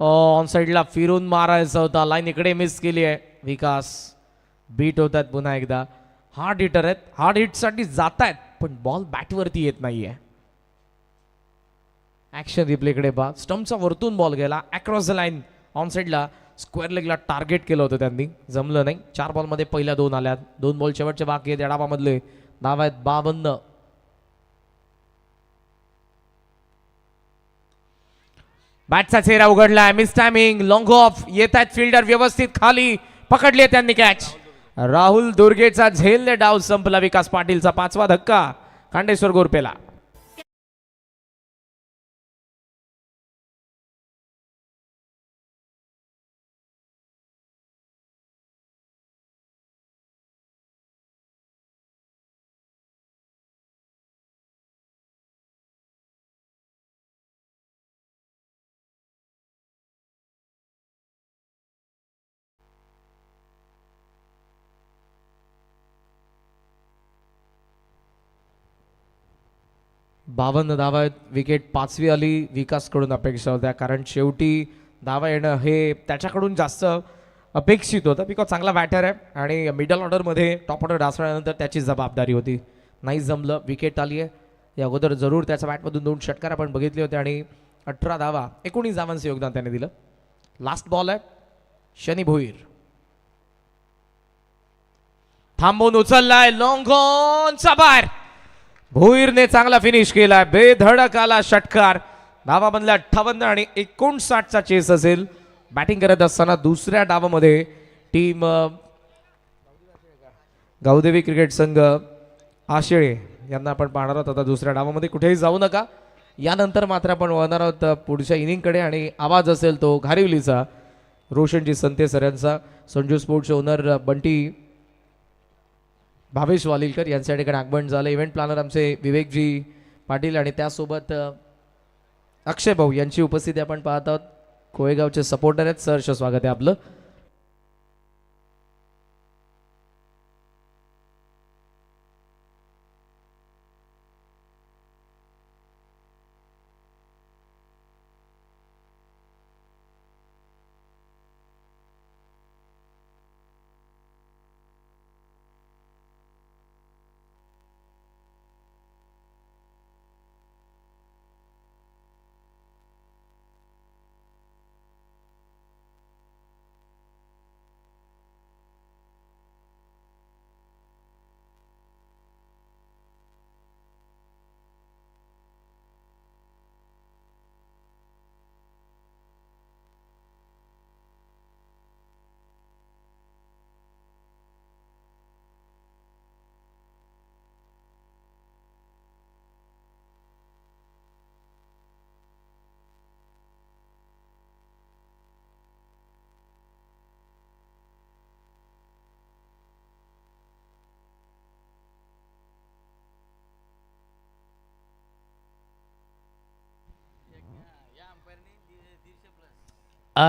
ऑन साईडला फिरून मारायचा होता, लाईन इकडे मिस केली आहे. विकास बीट होतात पुन्हा एकदा. हार्ड हिटर आहेत, हार्ड हिटसाठी जात आहेत, पण बॉल बॅटवरती येत नाहीये. ऍक्शन रिप्लेकडे बा, स्टम्पचा वरतून बॉल गेला अक्रॉस द लाईन. ऑन साईडला स्क्वेअर लेगला टार्गेट केलं होतं त्यांनी, जमलं नाही. 4 बॉलमध्ये पहिल्या 2 आल्यात, 2 बॉल शेवटचे बाकी आहेत. या डावामधले धावा आहेत 52. बॅटचा चेहरा उघडलाय, मिस टायमिंग, लॉंग ऑफ. येत आहेत फिल्डर व्यवस्थित खाली, पकडले त्यांनी कॅच. राहुल दुर्गेचा झेलने डाव संपला. विकास पाटीलचा 5वा धक्का कांडेश्वर गोरपेला. बावन्न धावा आहेत. विकेट 5वी आली. विकासकडून अपेक्षा होत्या, कारण शेवटी धावा येणं हे त्याच्याकडून जास्त अपेक्षित होतं. बिकॉज चांगला बॅटर आहे आणि मिडल ऑर्डरमध्ये टॉप ऑर्डर ढासळल्यानंतर त्याची जबाबदारी होती. नाही जमलं, विकेट आली आहे. या अगोदर जरूर त्याच्या बॅटमधून 2 षटकार आपण बघितले होते आणि 18 धावा, 19 धावांचं योगदान त्याने दिलं. लास्ट बॉल आहे शनी भोईर, थांबवून उचललाय, लॉंग ऑनचा बार. भोईरने चांगला फिनिश केला, बेधडक आला षटकार. धावा बनल्या 58 आणि 59चा चेस असेल. बॅटिंग करत असताना दुसऱ्या डावामध्ये टीम गावदेवी क्रिकेट संघ आशेळे यांना आपण पाहणार आहोत. आता दुसऱ्या डावामध्ये कुठेही जाऊ नका. यानंतर मात्र आपण वळणार आहोत पुढच्या इनिंगकडे आणि आवाज असेल तो घारिवलीचा, रोशनजी संते सर यांचा. संजू स्पोर्ट्स ओनर बंटी भावेश वालिलकर यांच्या ठिकाणी आगमन झालं. इव्हेंट प्लॅनर आमचे विवेकजी पाटील आणि त्यासोबत अक्षय भाऊ यांची उपस्थिती आपण पाहत आहोत. कोळेगावचे सपोर्टर आहेत. सहर्ष स्वागत आहे आपलं.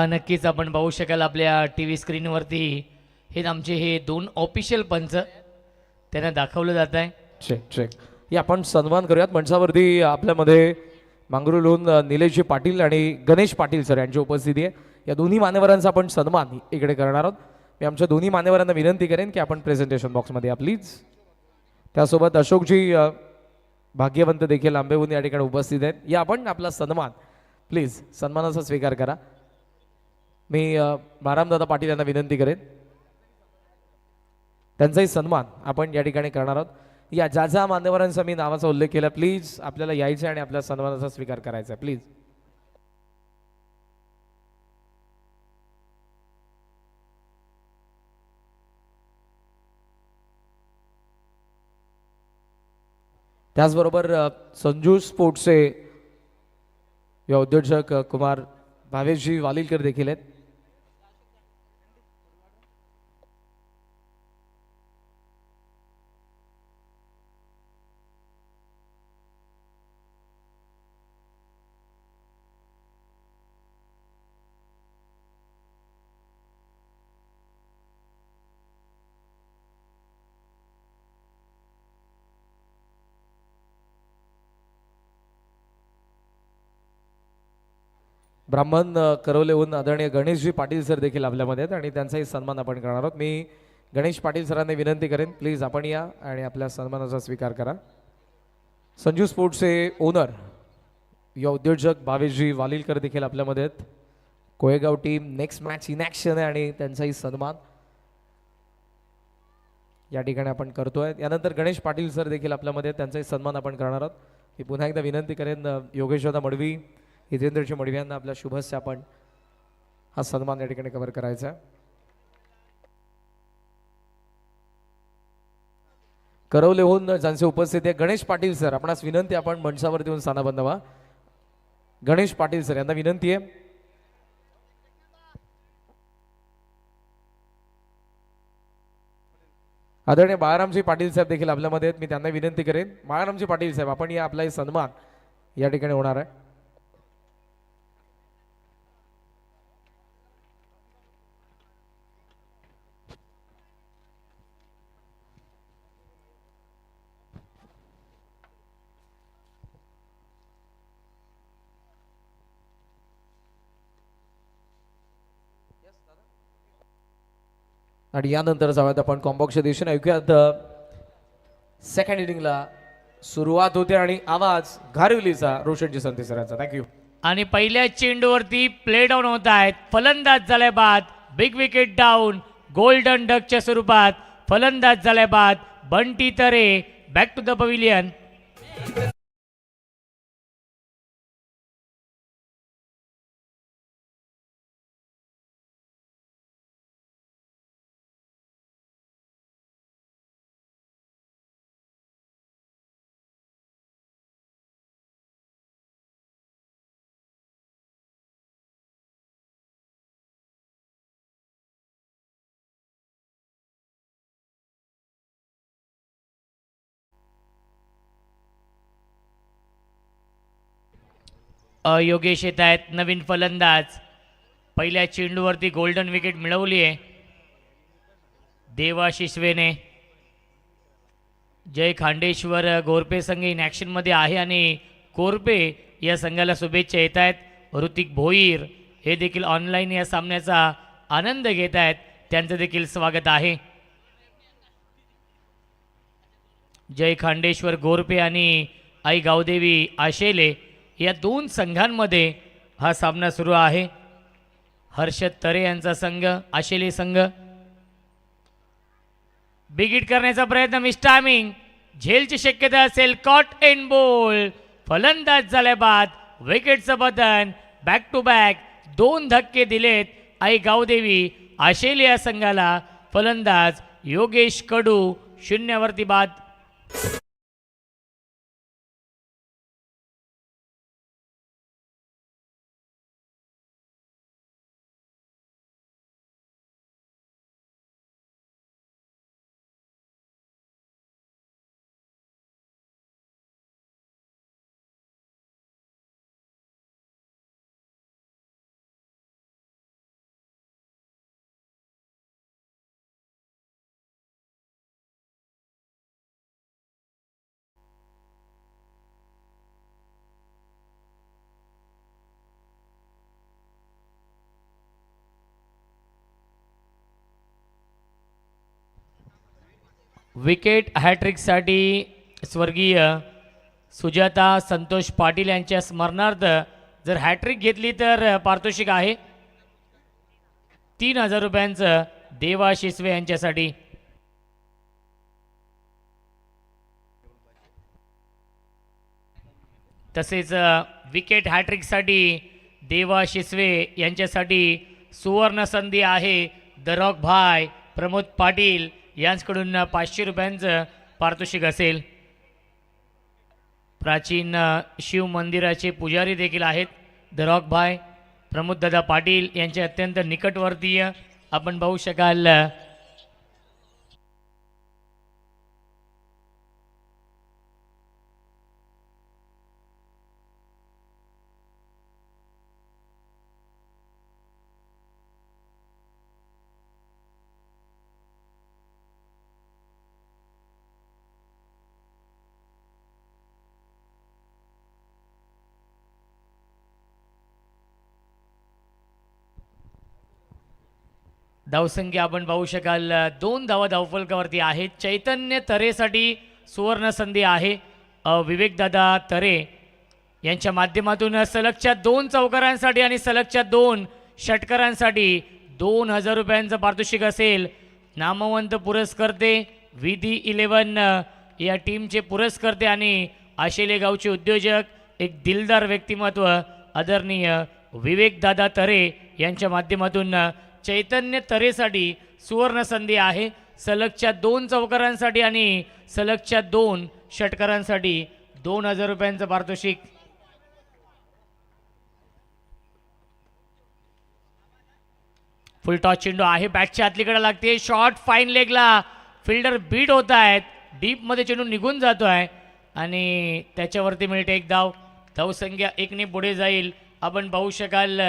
नक्कीच आपण पाहू शकाल आपल्या टी व्ही स्क्रीनवरती हे दोन ऑफिशियल पंच त्यांना दाखवलं जात आहे. Check check. या आपण सन्मान करूयात. मंचावरती आपल्यामध्ये मांगरूळहून निलेशजी पाटील आणि गणेश पाटील सर यांची उपस्थिती आहे. या दोन्ही मान्यवरांचा आपण सन्मान इकडे करणार आहोत. मी आमच्या दोन्ही मान्यवरांना विनंती करेन की आपण प्रेझेंटेशन बॉक्समध्ये या प्लीज. त्यासोबत अशोकजी भाग्यवंत देखील आंबेहून या ठिकाणी उपस्थित आहेत. या आपण आपला सन्मान प्लीज सन्मानाचा स्वीकार करा. मी बारामदादा पाटील यांना विनंती करेन. त्यांचाही सन्मान आपण या ठिकाणी करणार आहोत. या ज्या ज्या मान्यवरांचा मी नावाचा उल्लेख केला प्लीज आपल्याला यायचं आणि आपल्या सन्मानाचा स्वीकार करायचा आहे प्लीज. त्याचबरोबर संजू स्पोर्ट्सचे या उद्योजक कुमार भावेशजी वालिलकर देखील आहेत. ब्राह्मण करवलेहून आदरणीय गणेशजी पाटील सर देखील आपल्यामध्ये आहेत आणि त्यांचाही सन्मान आपण करणार आहोत. मी गणेश पाटील सरांनी विनंती करेन प्लीज आपण या आणि आपल्या सन्मानाचा स्वीकार करा. संजू स्पोर्ट्सचे ओनर या उद्योजक भावेशजी वालिलकर देखील आपल्यामध्ये आहेत. Kolegaon team next match in action आहे आणि त्यांचाही सन्मान या ठिकाणी आपण करतोय. यानंतर गणेश पाटील सर देखील आपल्यामध्ये आहेत. त्यांचाही सन्मान आपण करणार आहोत. मी पुन्हा एकदा विनंती करेन योगेशदा मडवी हितेंद्रजी मडवी यांना आपल्या शुभस्य आपण हा सन्मान या ठिकाणी कव्हर करायचा आहे. करवलेहून ज्यांचे उपस्थित आहे गणेश पाटील सर आपणास विनंती आपण मंचावरती येऊन स्थानाबंध व्हा. गणेश पाटील सर यांना विनंती आहे. आदरणीय बाळारामजी पाटील साहेब देखील आपल्यामध्ये आहेत. मी त्यांना विनंती करेन बाळारामजी पाटील साहेब आपण या आपला सन्मान या ठिकाणी होणार आहे. आणि यानंतर जाऊयात आपण कॉम्बॉक्सच्या दिशेने. ऐकूयात सेकंड इनिंगला सुरुवात होते आणि आवाज घारविलीचा रोशनजी संते सरांचा. थँक्यू. आणि पहिल्या चेंडूवरती प्ले डाऊन होत आहेत. फलंदाज झाल्या बाद बिग विकेट डाऊन गोल्डन डकच्या स्वरूपात फलंदाज झाल्या बाद Bunty Tare back to the pavilion. Yogesh येत आहेत नवीन फलंदाज. पहिल्या चेंडूवरती गोल्डन विकेट मिळवली आहे देवाशिश्वेने. जय खांडेश्वर गोरपे संघ इन ॲक्शनमध्ये आहे आणि कोरपे या संघाला शुभेच्छा येत आहेत. ऋतिक भोईर हे देखील ऑनलाईन या सामन्याचा आनंद घेत आहेत, त्यांचं देखील स्वागत आहे. जय खांडेश्वर गोरपे आणि आई गावदेवी आशेले या दोन संघांमध्ये हा सामना सुरू आहे. हर्षद तरे यांचा संघ, आशेले संघ. बिग हिट करण्याचा प्रयत्न, मिस टायमिंग, झेलची शक्यता असेल. कॉट एंड बॉल, फलंदाज झाल्या बाद विकेटचं बदन. बॅक टू बॅक 2 धक्के दिलेत आई गावदेवी आशेले या संघाला. फलंदाज योगेश कडू 0वरती बाद. विकेट हॅट्रिकसाठी स्वर्गीय सुजाता संतोष पाटील यांच्या स्मरणार्थ जर हॅट्रिक घेतली तर पारितोषिक आहे 3000 रुपयांचं देवा शिसवे यांच्यासाठी. तसेच विकेट हॅट्रिकसाठी देवा शिसवे यांच्यासाठी सुवर्ण संधी आहे. द रॉक भाई प्रमोद पाटील यांच्याकडून 500 रुपयांचं पारितोषिक असेल. प्राचीन शिव मंदिराचे पुजारी देखील आहेत द रॉक भाई प्रमोददादा पाटील यांचे अत्यंत निकटवर्तीय आपण पाहू शकाल. धावसंख्या आपण पाहू शकाल 2 धावा धावफलकावरती आहेत. चैतन्य तरेसाठी सुवर्ण संधी आहे. विवेकदादा तरे यांच्या माध्यमातून सलगच्या 2 चौकारांसाठी आणि सलगच्या 2 षटकारांसाठी 2000 रुपयांचं पारितोषिक असेल. नामवंत पुरस्कर्ते विधी 11 या टीमचे पुरस्कर्ते आणि आशेले गावचे उद्योजक एक दिलदार व्यक्तिमत्व आदरणीय विवेकदादा तरे यांच्या माध्यमातून चैतन्य तरेसाठी सुवर्ण संधी आहे. सलगच्या 2 चौकारांसाठी आणि सलगच्या 2 षटकारांसाठी 2000 रुपयांचं पारितोषिक. फुल टॉस चेंडू आहे, बॅटच्या आतलीकडे लागते. शॉट फाईन लेगला फिल्डर बीट होत आहेत. डीपमध्ये चेंडू निघून जातो आहे आणि त्याच्यावरती मिळते एक धाव. धावसंख्या 1 ने पुढे जाईल. आपण पाहू शकाल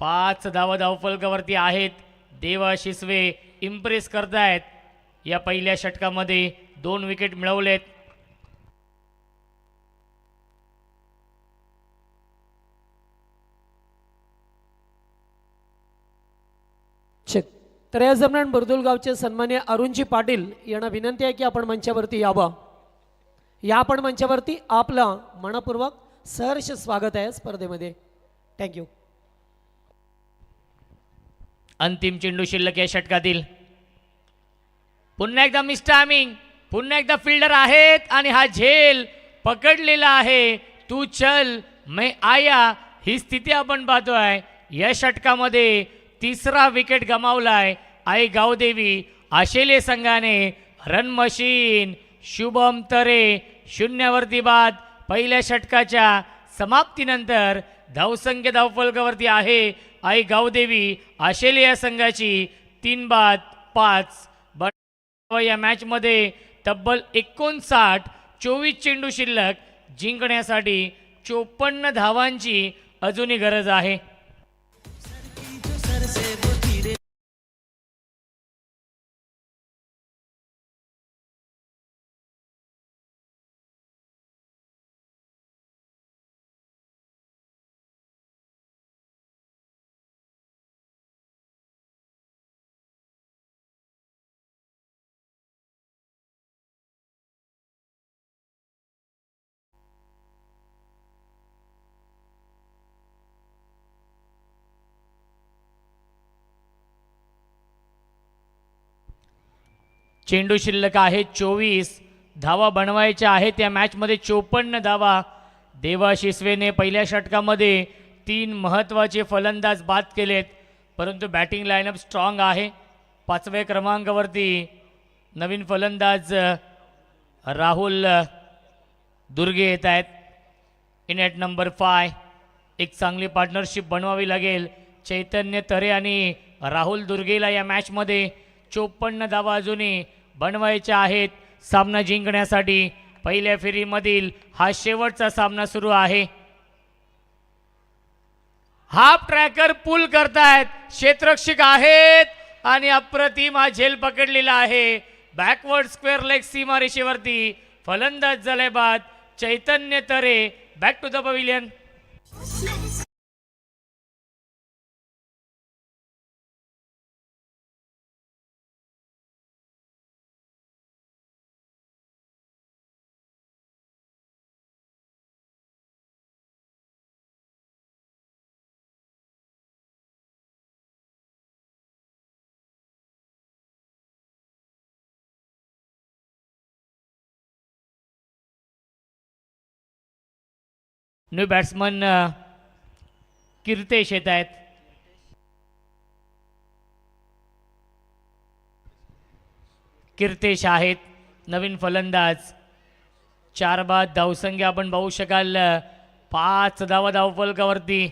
5 धावा धावफलकावरती आहेत. देवा शिसवे इम्प्रेस करतायत. या पहिल्या षटकामध्ये 2 विकेट मिळवलेत. तर या दरम्यान बर्दुलगावचे सन्मान्य अरुणजी पाटील यांना विनंती आहे की आपण मंचावरती यावं. या आपण मंचावरती आपलं मनपूर्वक सहर्ष स्वागत आहे स्पर्धेमध्ये. थँक्यू. अंतिम चेंडू शिल्लक या षटकातील. पुन्हा एकदा मिस टायमिंग, पुन्हा एकदा फिल्डर आहेत आणि हा झेल पकडलेला आहे. तू चल मैं आया ही स्थिती आपण पाहतोय. या षटकामध्ये 3रा विकेट गमावलाय आई गावदेवी आशेले संघाने. रन मशीन शुभम तरे 0वरती बाद. पहिल्या षटकाच्या समाप्तीनंतर धावसंख्या धावफलकावरती आहे आई गावदेवी आशेले या संघाची 3 बाद 5. या मॅचमध्ये तब्बल 59 24 चेंडू शिल्लक जिंकण्यासाठी 54 धावांची अजूनही गरज आहे. चेंडू शिल्लक आहे 24 धावा बनवायच्या आहेत या मॅचमध्ये. 54 धावा. देवाशिसवेने पहिल्या षटकामध्ये 3 महत्त्वाचे फलंदाज बाद केलेत, परंतु बॅटिंग लाईनअप स्ट्रॉंग आहे. 5व्या क्रमांकावरती नवीन फलंदाज राहुल दुर्गे येत आहेत. इन ॲट नंबर 5 एक चांगली पार्टनरशिप बनवावी लागेल चैतन्य तरे आणि राहुल दुर्गेला या मॅचमध्ये. 54 धावा अजूनही बनवायच्या आहेत सामना जिंकण्यासाठी. पहिल्या फेरीमधील हा शेवटचा सामना सुरू आहे. हाफ ट्रॅकर पुल करतायत, क्षेत्ररक्षक आहेत आणि अप्रतिम हा झेल पकडलेला आहे. बॅकवर्ड स्क्वेअर लेग सीमारेषेवरती फलंदाज झाले बाद. Chaitanya Tare back to the pavilion. New batsman Kirtesh येत आहेत. कीर्तेश आहेत नवीन फलंदाज. 4 बाद धावसंख्या आपण पाहू शकाल. 5 धावा धावफलकावरती.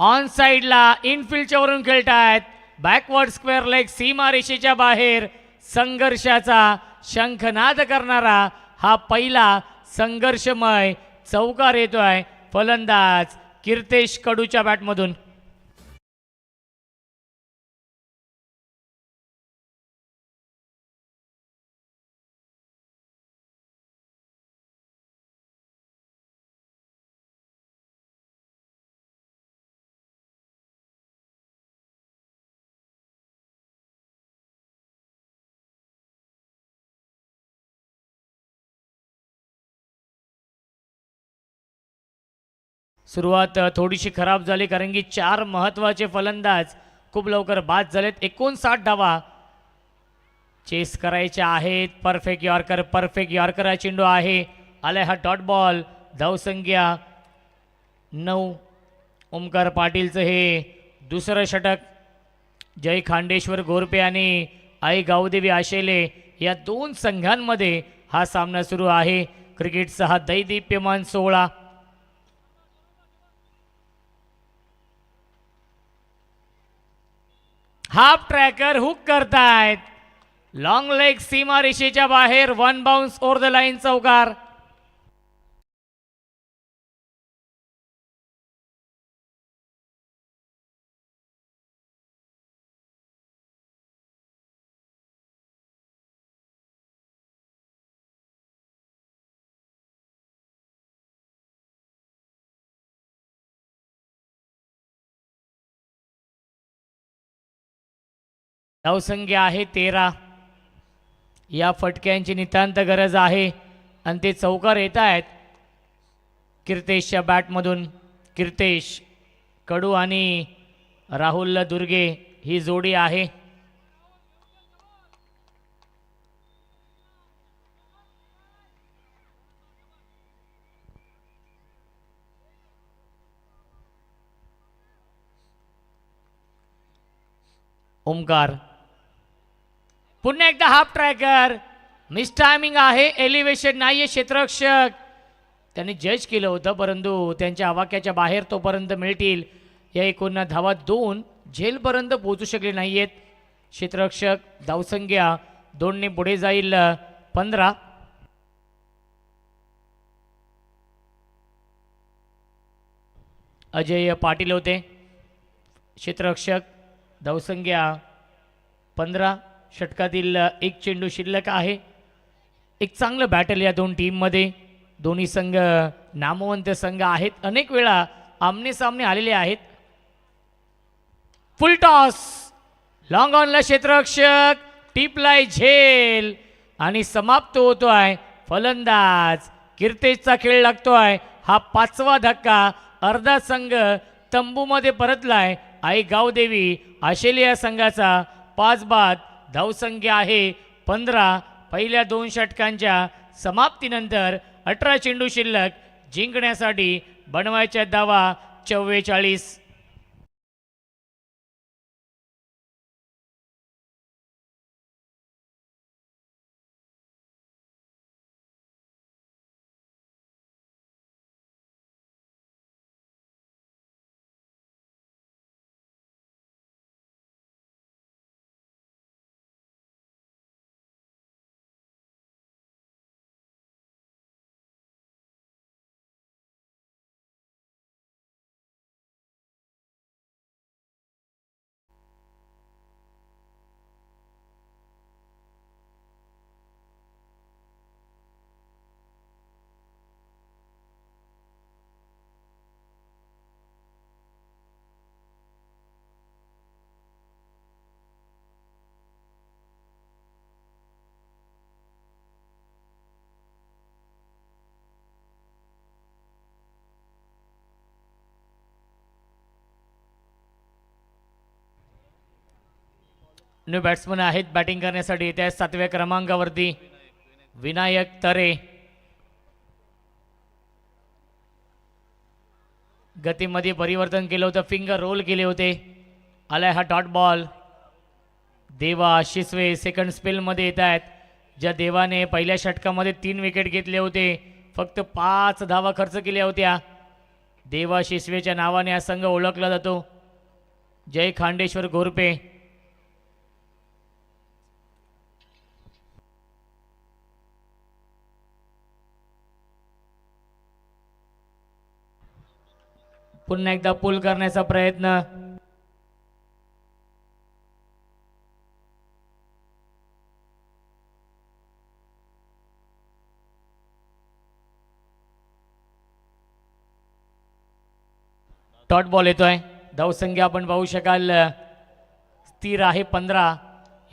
ऑन साइडला इनफिल्डच्या वरून खेळतायत. बॅकवर्ड स्क्वेअर लेग सीमारेषेच्या बाहेर संघर्षाचा शंखनाद करणारा हा पहिला संघर्षमय चौकार येतोय फलंदाज कीर्तेश कडूच्या बॅटमधून. सुरुवात थोडीशी खराब झाली कारण की 4 महत्त्वाचे फलंदाज खूप लवकर बाद झालेत. 59 धावा चेस करायच्या आहेत. परफेक्ट यॉर्कर हा चेंडू आहे. आलाय हा डॉट बॉल. धावसंख्या 9. ओमकार पाटीलचं हे दुसरं षटक. जय खांडेश्वर गोरपे आणि आई गावदेवी आशेले या 2 संघांमध्ये हा सामना सुरू आहे. क्रिकेटचा हा दैदिप्यमान सोहळा. हाफ ट्रॅकर हुक करतायत. लॉंग लेग सीमारेषेच्या बाहेर. 1 बाउन्स ओव्हर द लाईन चौकार. धावसंख्या आहे 13. या फटक्यांची नितांत गरज आहे आणि ते चौकार येत आहेत कीर्तेशच्या बॅटमधून. कीर्तेश कडू आणि राहुल दुर्गे ही जोडी आहे. ओमकार पुन्हा एकदा हाफ ट्रॅकर. मिस टायमिंग आहे. एलिव्हेशन नाही आहे. क्षेत्ररक्षक त्यांनी जज केलं होतं परंतु त्यांच्या आवाक्याच्या बाहेर तोपर्यंत मिळतील. या एकूण धावा 2 झेलपर्यंत पोहोचू शकले नाही आहेत. क्षेत्ररक्षक धावसंख्या 2ने पुढे जाईल 15. अजय पाटील होते क्षेत्ररक्षक. धावसंख्या 15. षटकातील एक चेंडू शिल्लक आहे. एक चांगलं बॅटल या दोन टीममध्ये. दोन्ही संघ नामवंत संघ आहेत, अनेक वेळा आमने सामने आलेले आहेत. फुल टॉस लॉंग ऑनला क्षेत्ररक्षक टिपलाय झेल आणि समाप्त होतोय. फलंदाज कीर्तेशचा खेळ लागतोय. हा 5वा धक्का. अर्धा संघ तंबूमध्ये परतलाय. आई गावदेवी आशिलिया संघाचा 5 बाद. धावसंख्या आहे 15. पहिल्या 2 षटकांच्या समाप्तीनंतर 18 चेंडू शिल्लक. जिंकण्यासाठी बनवायच्या धावा 44. न्यू बॅट्समन आहेत बॅटिंग करण्यासाठी. त्या 7व्या क्रमांकावरती विनायक तरे. गतीमध्ये परिवर्तन केलं होतं, फिंगर रोल केले होते. आलाय हा डॉट बॉल. देवा शिसवे सेकंड स्पेलमध्ये येत आहेत. ज्या देवाने पहिल्या षटकामध्ये 3 विकेट घेतले होते, फक्त 5 धावा खर्च केल्या होत्या. देवा शिसवेच्या नावाने हा संघ ओळखला जातो. जय खांडेश्वर घोरपे. पुन्हा एकदा पुल करण्याचा प्रयत्न. डॉट बॉल येतोय. धावसंख्या आपण पाहू शकाल स्थिर आहे 15.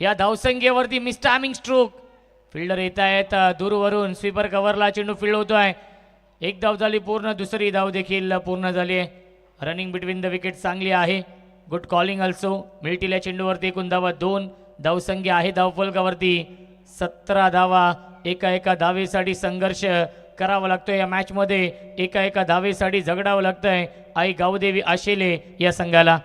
या धावसंख्येवरती मिस्टायमिंग स्ट्रोक. फिल्डर येत आहेत दूरवरून. स्वीपर कव्हरला चेंडू फील्ड होतोय. एक धाव झाली पूर्ण. दुसरी धाव देखील पूर्ण झाली आहे. रनिंग बिटवीन द विकेट चांगली आहे. Good calling also. मिळतील या चेंडूवरती एकूण धावा 2. धावसंख्या आहे धावफलकावरती 17 धावा. एका धावेसाठी संघर्ष करावा लागतोय या मॅचमध्ये. एका धावेसाठी झगडावं लागतंय आई गावदेवी आशेले या संघाला.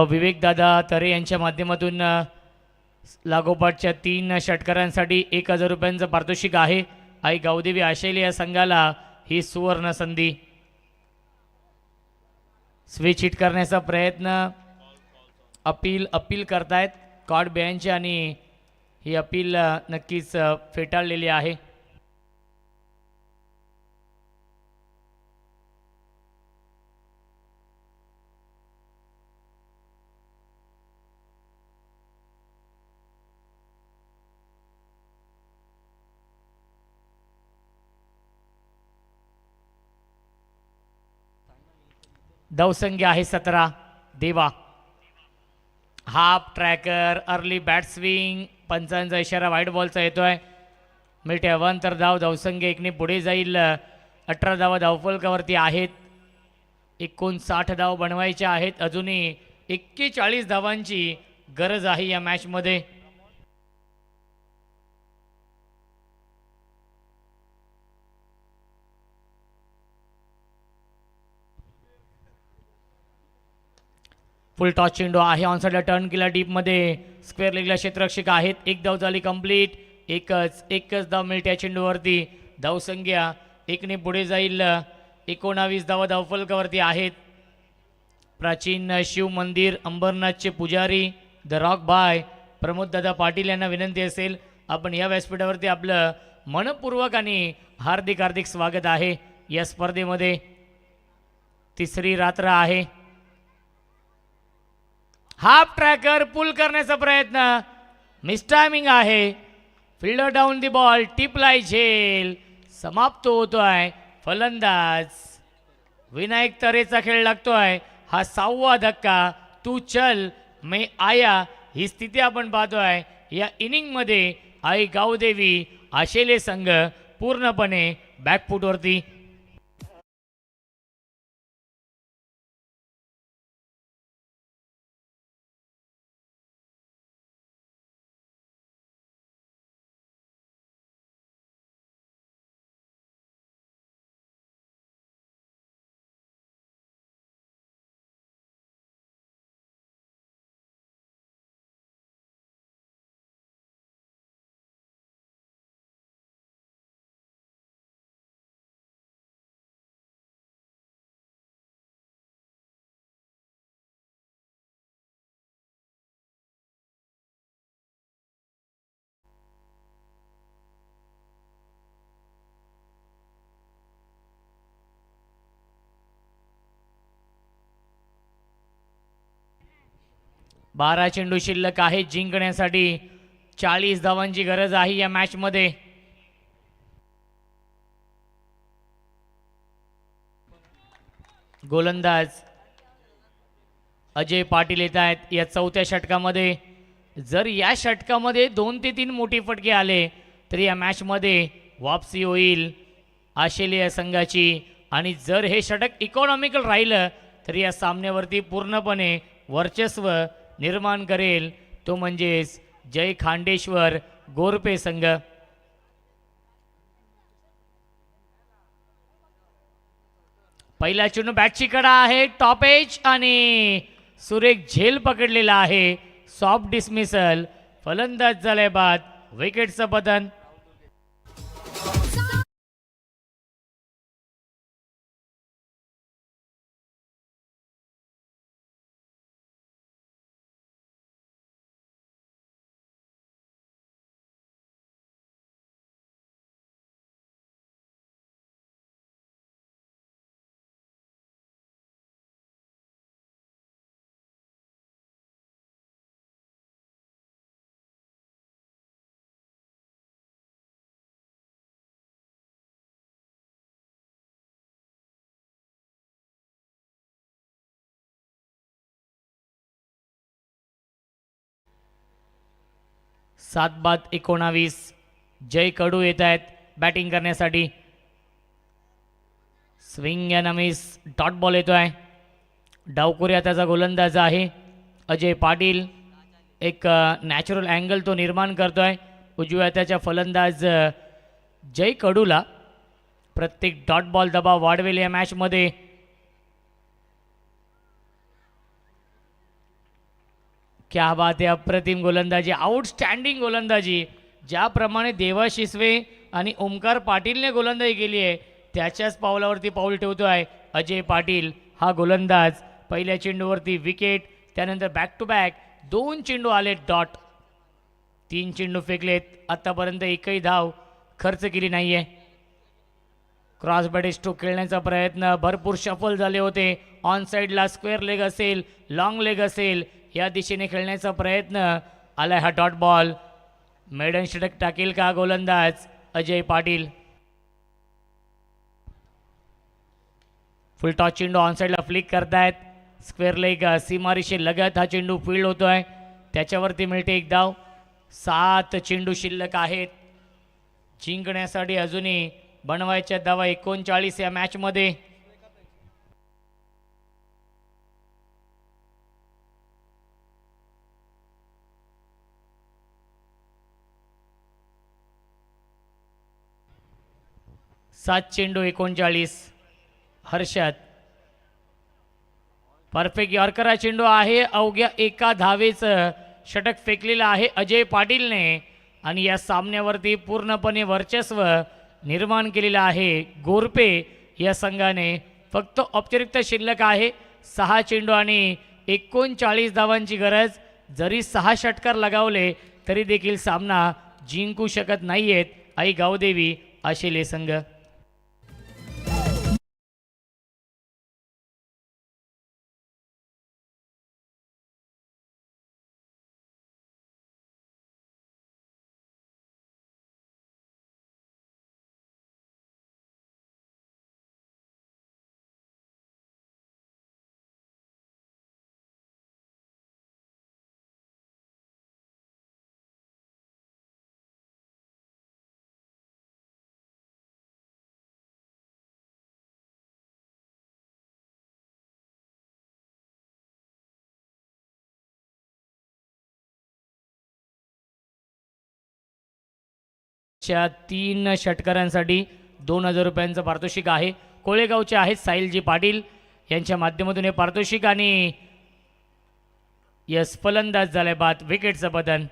विवेक दादा तरे यांच्या माध्यमातून लागोपाठच्या 3 षटकारांसाठी 1000 रुपयांचं पारितोषिक आहे. आई गावदेवी आशेले या संघाला ही सुवर्ण संधी. स्विच हिट करण्याचा प्रयत्न. अपील करतायत कॉड बेंच आणि ही अपील नक्कीच फेटाळलेली आहे. धावसंख्या आहे 17. देवा half tracker early bat swing. पंचांचा इशारा व्हाईट बॉलचा येतोय. मिळते अवांतर धाव. धावसंख्या 1ने पुढे जाईल. 18 धावा धावफलकावरती आहेत. 59 धाव बनवायच्या आहेत. अजूनही 41 धावांची गरज आहे या मॅचमध्ये. फुल टॉस चेंडू आहे. ऑनसाइडला टर्न केला डीपमध्ये. स्क्वेअर लेगला क्षेत्ररक्षक आहेत. एक धाव झाली कंप्लीट. एकच धाव मिळते या चेंडूवरती. धावसंख्या एकने पुढे जाईल. 19 धावा धावफलकावरती आहेत. प्राचीन शिव मंदिर अंबरनाथचे पुजारी the rock bye Pramod Dada Patil यांना विनंती असेल आपण या व्यासपीठावरती आपलं मनपूर्वक आणि हार्दिक हार्दिक स्वागत आहे. या स्पर्धेमध्ये तिसरी रात्र आहे. हाफ ट्रॅकर पुल करण्याचा प्रयत्न, मिसटायमिंग आहे. फिल्डर डाऊन दी बॉल, टिपलाय झेल, समाप्त होतोय. फलंदाज विनायक तरेचा खेळ लागतोय. हा 6वा धक्का. तू चल मैं आया ही स्थिती आपण पाहतोय. या इनिंगमध्ये आई गावदेवी आशेले संघ पूर्णपणे बॅकफूटवरती. बारा चेंडू शिल्लक आहे. जिंकण्यासाठी 40 धावांची गरज आहे या मॅच मध्ये. गोलंदाज अजय पाटील येत आहेत या 4थ्या षटकामध्ये. जर या षटकामध्ये 2 ते 3 मोठी फटके आले तर या मॅच मध्ये वापसी होईल आशिया संघाची. आणि जर हे षटक इकॉनॉमिकल राहिलं तर या सामन्यावरती पूर्णपणे वर्चस्व निर्माण करेल तो म्हणजेच जय खांडेश्वर गोरपे संघ. पहिला चेंडू बॅटची कडा आहे. टॉप एज आणि सुरेख झेल पकडलेला आहे. Soft dismissal. फलंदाज झाले बाद. विकेटचं पतन. सात बाद 19. जय कडू येत आहेत बॅटिंग करण्यासाठी. स्विंग या नमीस डॉट बॉल येतोय. डावकुऱ्या त्याचा गोलंदाज आहे अजय पाटील. एक नॅचरल अँगल तो निर्माण करतोय. उजव्या त्याच्या फलंदाज जय कडूला प्रत्येक डॉट बॉल दबाव वाढवेल या मॅचमध्ये. क्या बात आहे. अप्रतिम गोलंदाजी, आउटस्टँडिंग गोलंदाजी. ज्याप्रमाणे देवाशिसवे आणि ओमकार पाटीलने गोलंदाजी केली आहे त्याच्याच पावलावरती पाऊल ठेवतोय अजय पाटील हा गोलंदाज. पहिल्या चेंडूवरती विकेट. त्यानंतर बॅक टू बॅक 2 चेंडू आले डॉट. 3 चेंडू फेकलेत. आतापर्यंत एकही धाव खर्च केली नाहीये. क्रॉस बॅट स्ट्रोक खेळण्याचा प्रयत्न. भरपूर शफल झाले होते. ऑन साईडला स्क्वेअर लेग असेल, लॉंग लेग असेल, या दिशेने खेळण्याचा प्रयत्न. आलाय हा डॉट बॉल. मेडन षटक टाकेल का गोलंदाज अजय पाटील. फुल टॉस चेंडू ऑन साईडला फ्लिक करतायत. स्क्वेअर लेग सीमारेषे लगत हा चेंडू फील्ड होतोय. त्याच्यावरती मिळते एक धाव. 7 चेंडू शिल्लक आहेत. जिंकण्यासाठी अजूनही बनवायच्या धावा 39 या मॅचमध्ये. सात चेंडू 39. हर्षद परफेक्ट यॉर्कर हा चेंडू आहे. अवघ्या एका धावेचं षटक फेकलेलं आहे अजय पाटीलने. आणि या सामन्यावरती पूर्णपणे वर्चस्व निर्माण केलेलं आहे गोरपे या संघाने. फक्त औपचारिकता शिल्लक आहे. 6 चेंडू आणि 39 धावांची गरज. जरी 6 षटकार लगावले तरी देखील सामना जिंकू शकत नाहीयेत आई गावदेवी आशिले संघ. च्या 3 षटकारांसाठी 2000 रुपयांचं पारितोषिक आहे. कोळेगावचे आहेत साहिलजी पाटील यांच्या माध्यमातून हे पारितोषिक. आणि यस फलंदाज झाले बाद विकेटचं बदन.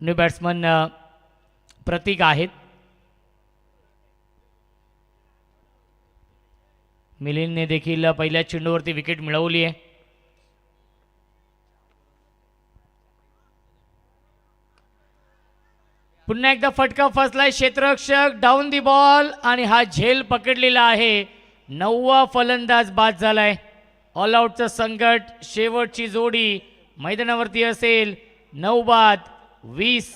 न्यू बॅट्समन प्रतीक आहेत. मिलिंदने देखील पहिल्या चेंडूवरती विकेट मिळवली आहे. पुन्हा एकदा फटका फसलाय. क्षेत्ररक्षक डाऊन दी बॉल आणि हा झेल पकडलेला आहे. 9वा फलंदाज बाद झालाय. ऑल आउटचं संकट. शेवटची जोडी मैदानावरती असेल. 9 बाद 20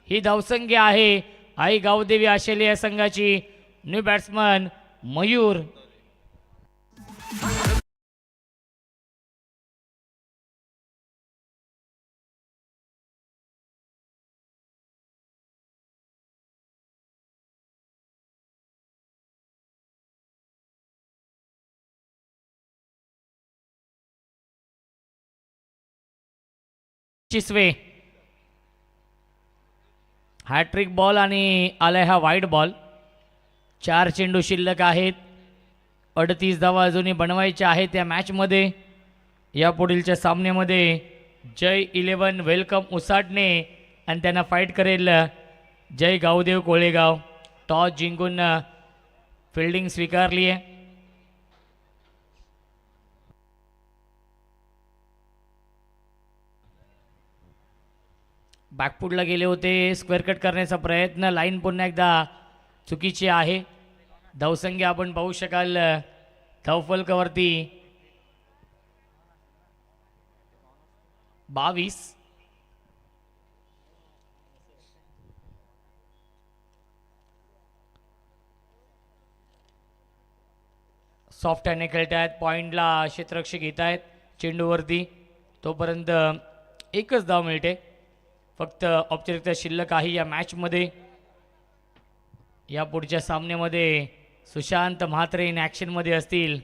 ही धावसंख्या आहे आई गावदेवी आशिले या संघाची. New batsman Mayur. चिस्वे हॅट्रिक बॉल आणि आलाय हा वाईट बॉल. 4 चेंडू शिल्लक आहेत. 38 धावा अजूनही बनवायच्या आहेत या मॅचमध्ये. यापुढीलच्या सामन्यामध्ये जय 11 वेलकम उसाटणे आणि त्यांना फाईट करेल जय गावदेव कोळेगाव. टॉस जिंकून फिल्डिंग स्वीकारली आहे. बॅकफुटला गेले होते. स्क्वेअर कट करण्याचा प्रयत्न. लाईन पुन्हा एकदा चुकीची आहे. धावसंख्या आपण पाहू शकाल धावफलकावरती 22. सॉफ्ट हँडने खेळत आहेत. पॉईंटला क्षेत्ररक्षक घेत आहेत चेंडूवरती. तोपर्यंत एकच धाव मिळते. फक्त औपचारिकता शिल्लक आहे या मॅचमध्ये. या पुढच्या सामन्यामध्ये सुशांत म्हात्रे इन ॲक्शनमध्ये असतील.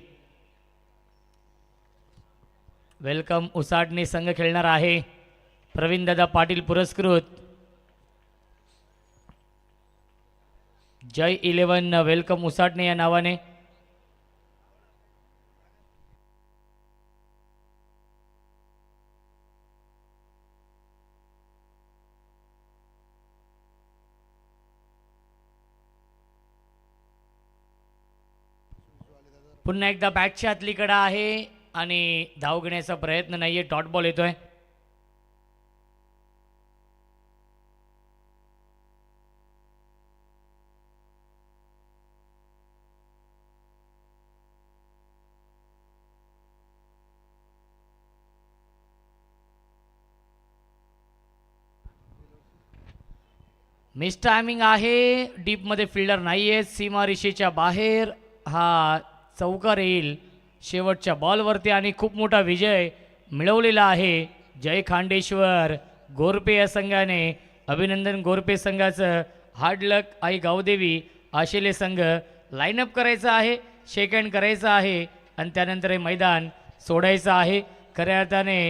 वेलकम उसाटणे संघ खेळणार आहे. प्रवीणदादा पाटील पुरस्कृत जय 11 वेलकम उसाटणे या नावाने. पुन्हा एकदा बॅटच्या आतली कडा आहे आणि धाव घेण्याचा प्रयत्न नाहीये. डॉट बॉल येतोय. मिस टायमिंग आहे. डीपमध्ये फिल्डर नाहीये. सीमारेषेच्या बाहेर हा चौकार येईल शेवटच्या बॉलवरती आणि खूप मोठा विजय मिळवलेला आहे जय खांडेश्वर गोरपे या संघाने. अभिनंदन गोरपे संघाचं. हार्ड लक आई गावदेवी आशिले संघ लाईनअप करायचा आहे, शेक हँड करायचा आहे आणि त्यानंतर हे मैदान सोडायचं आहे. खऱ्या अर्थाने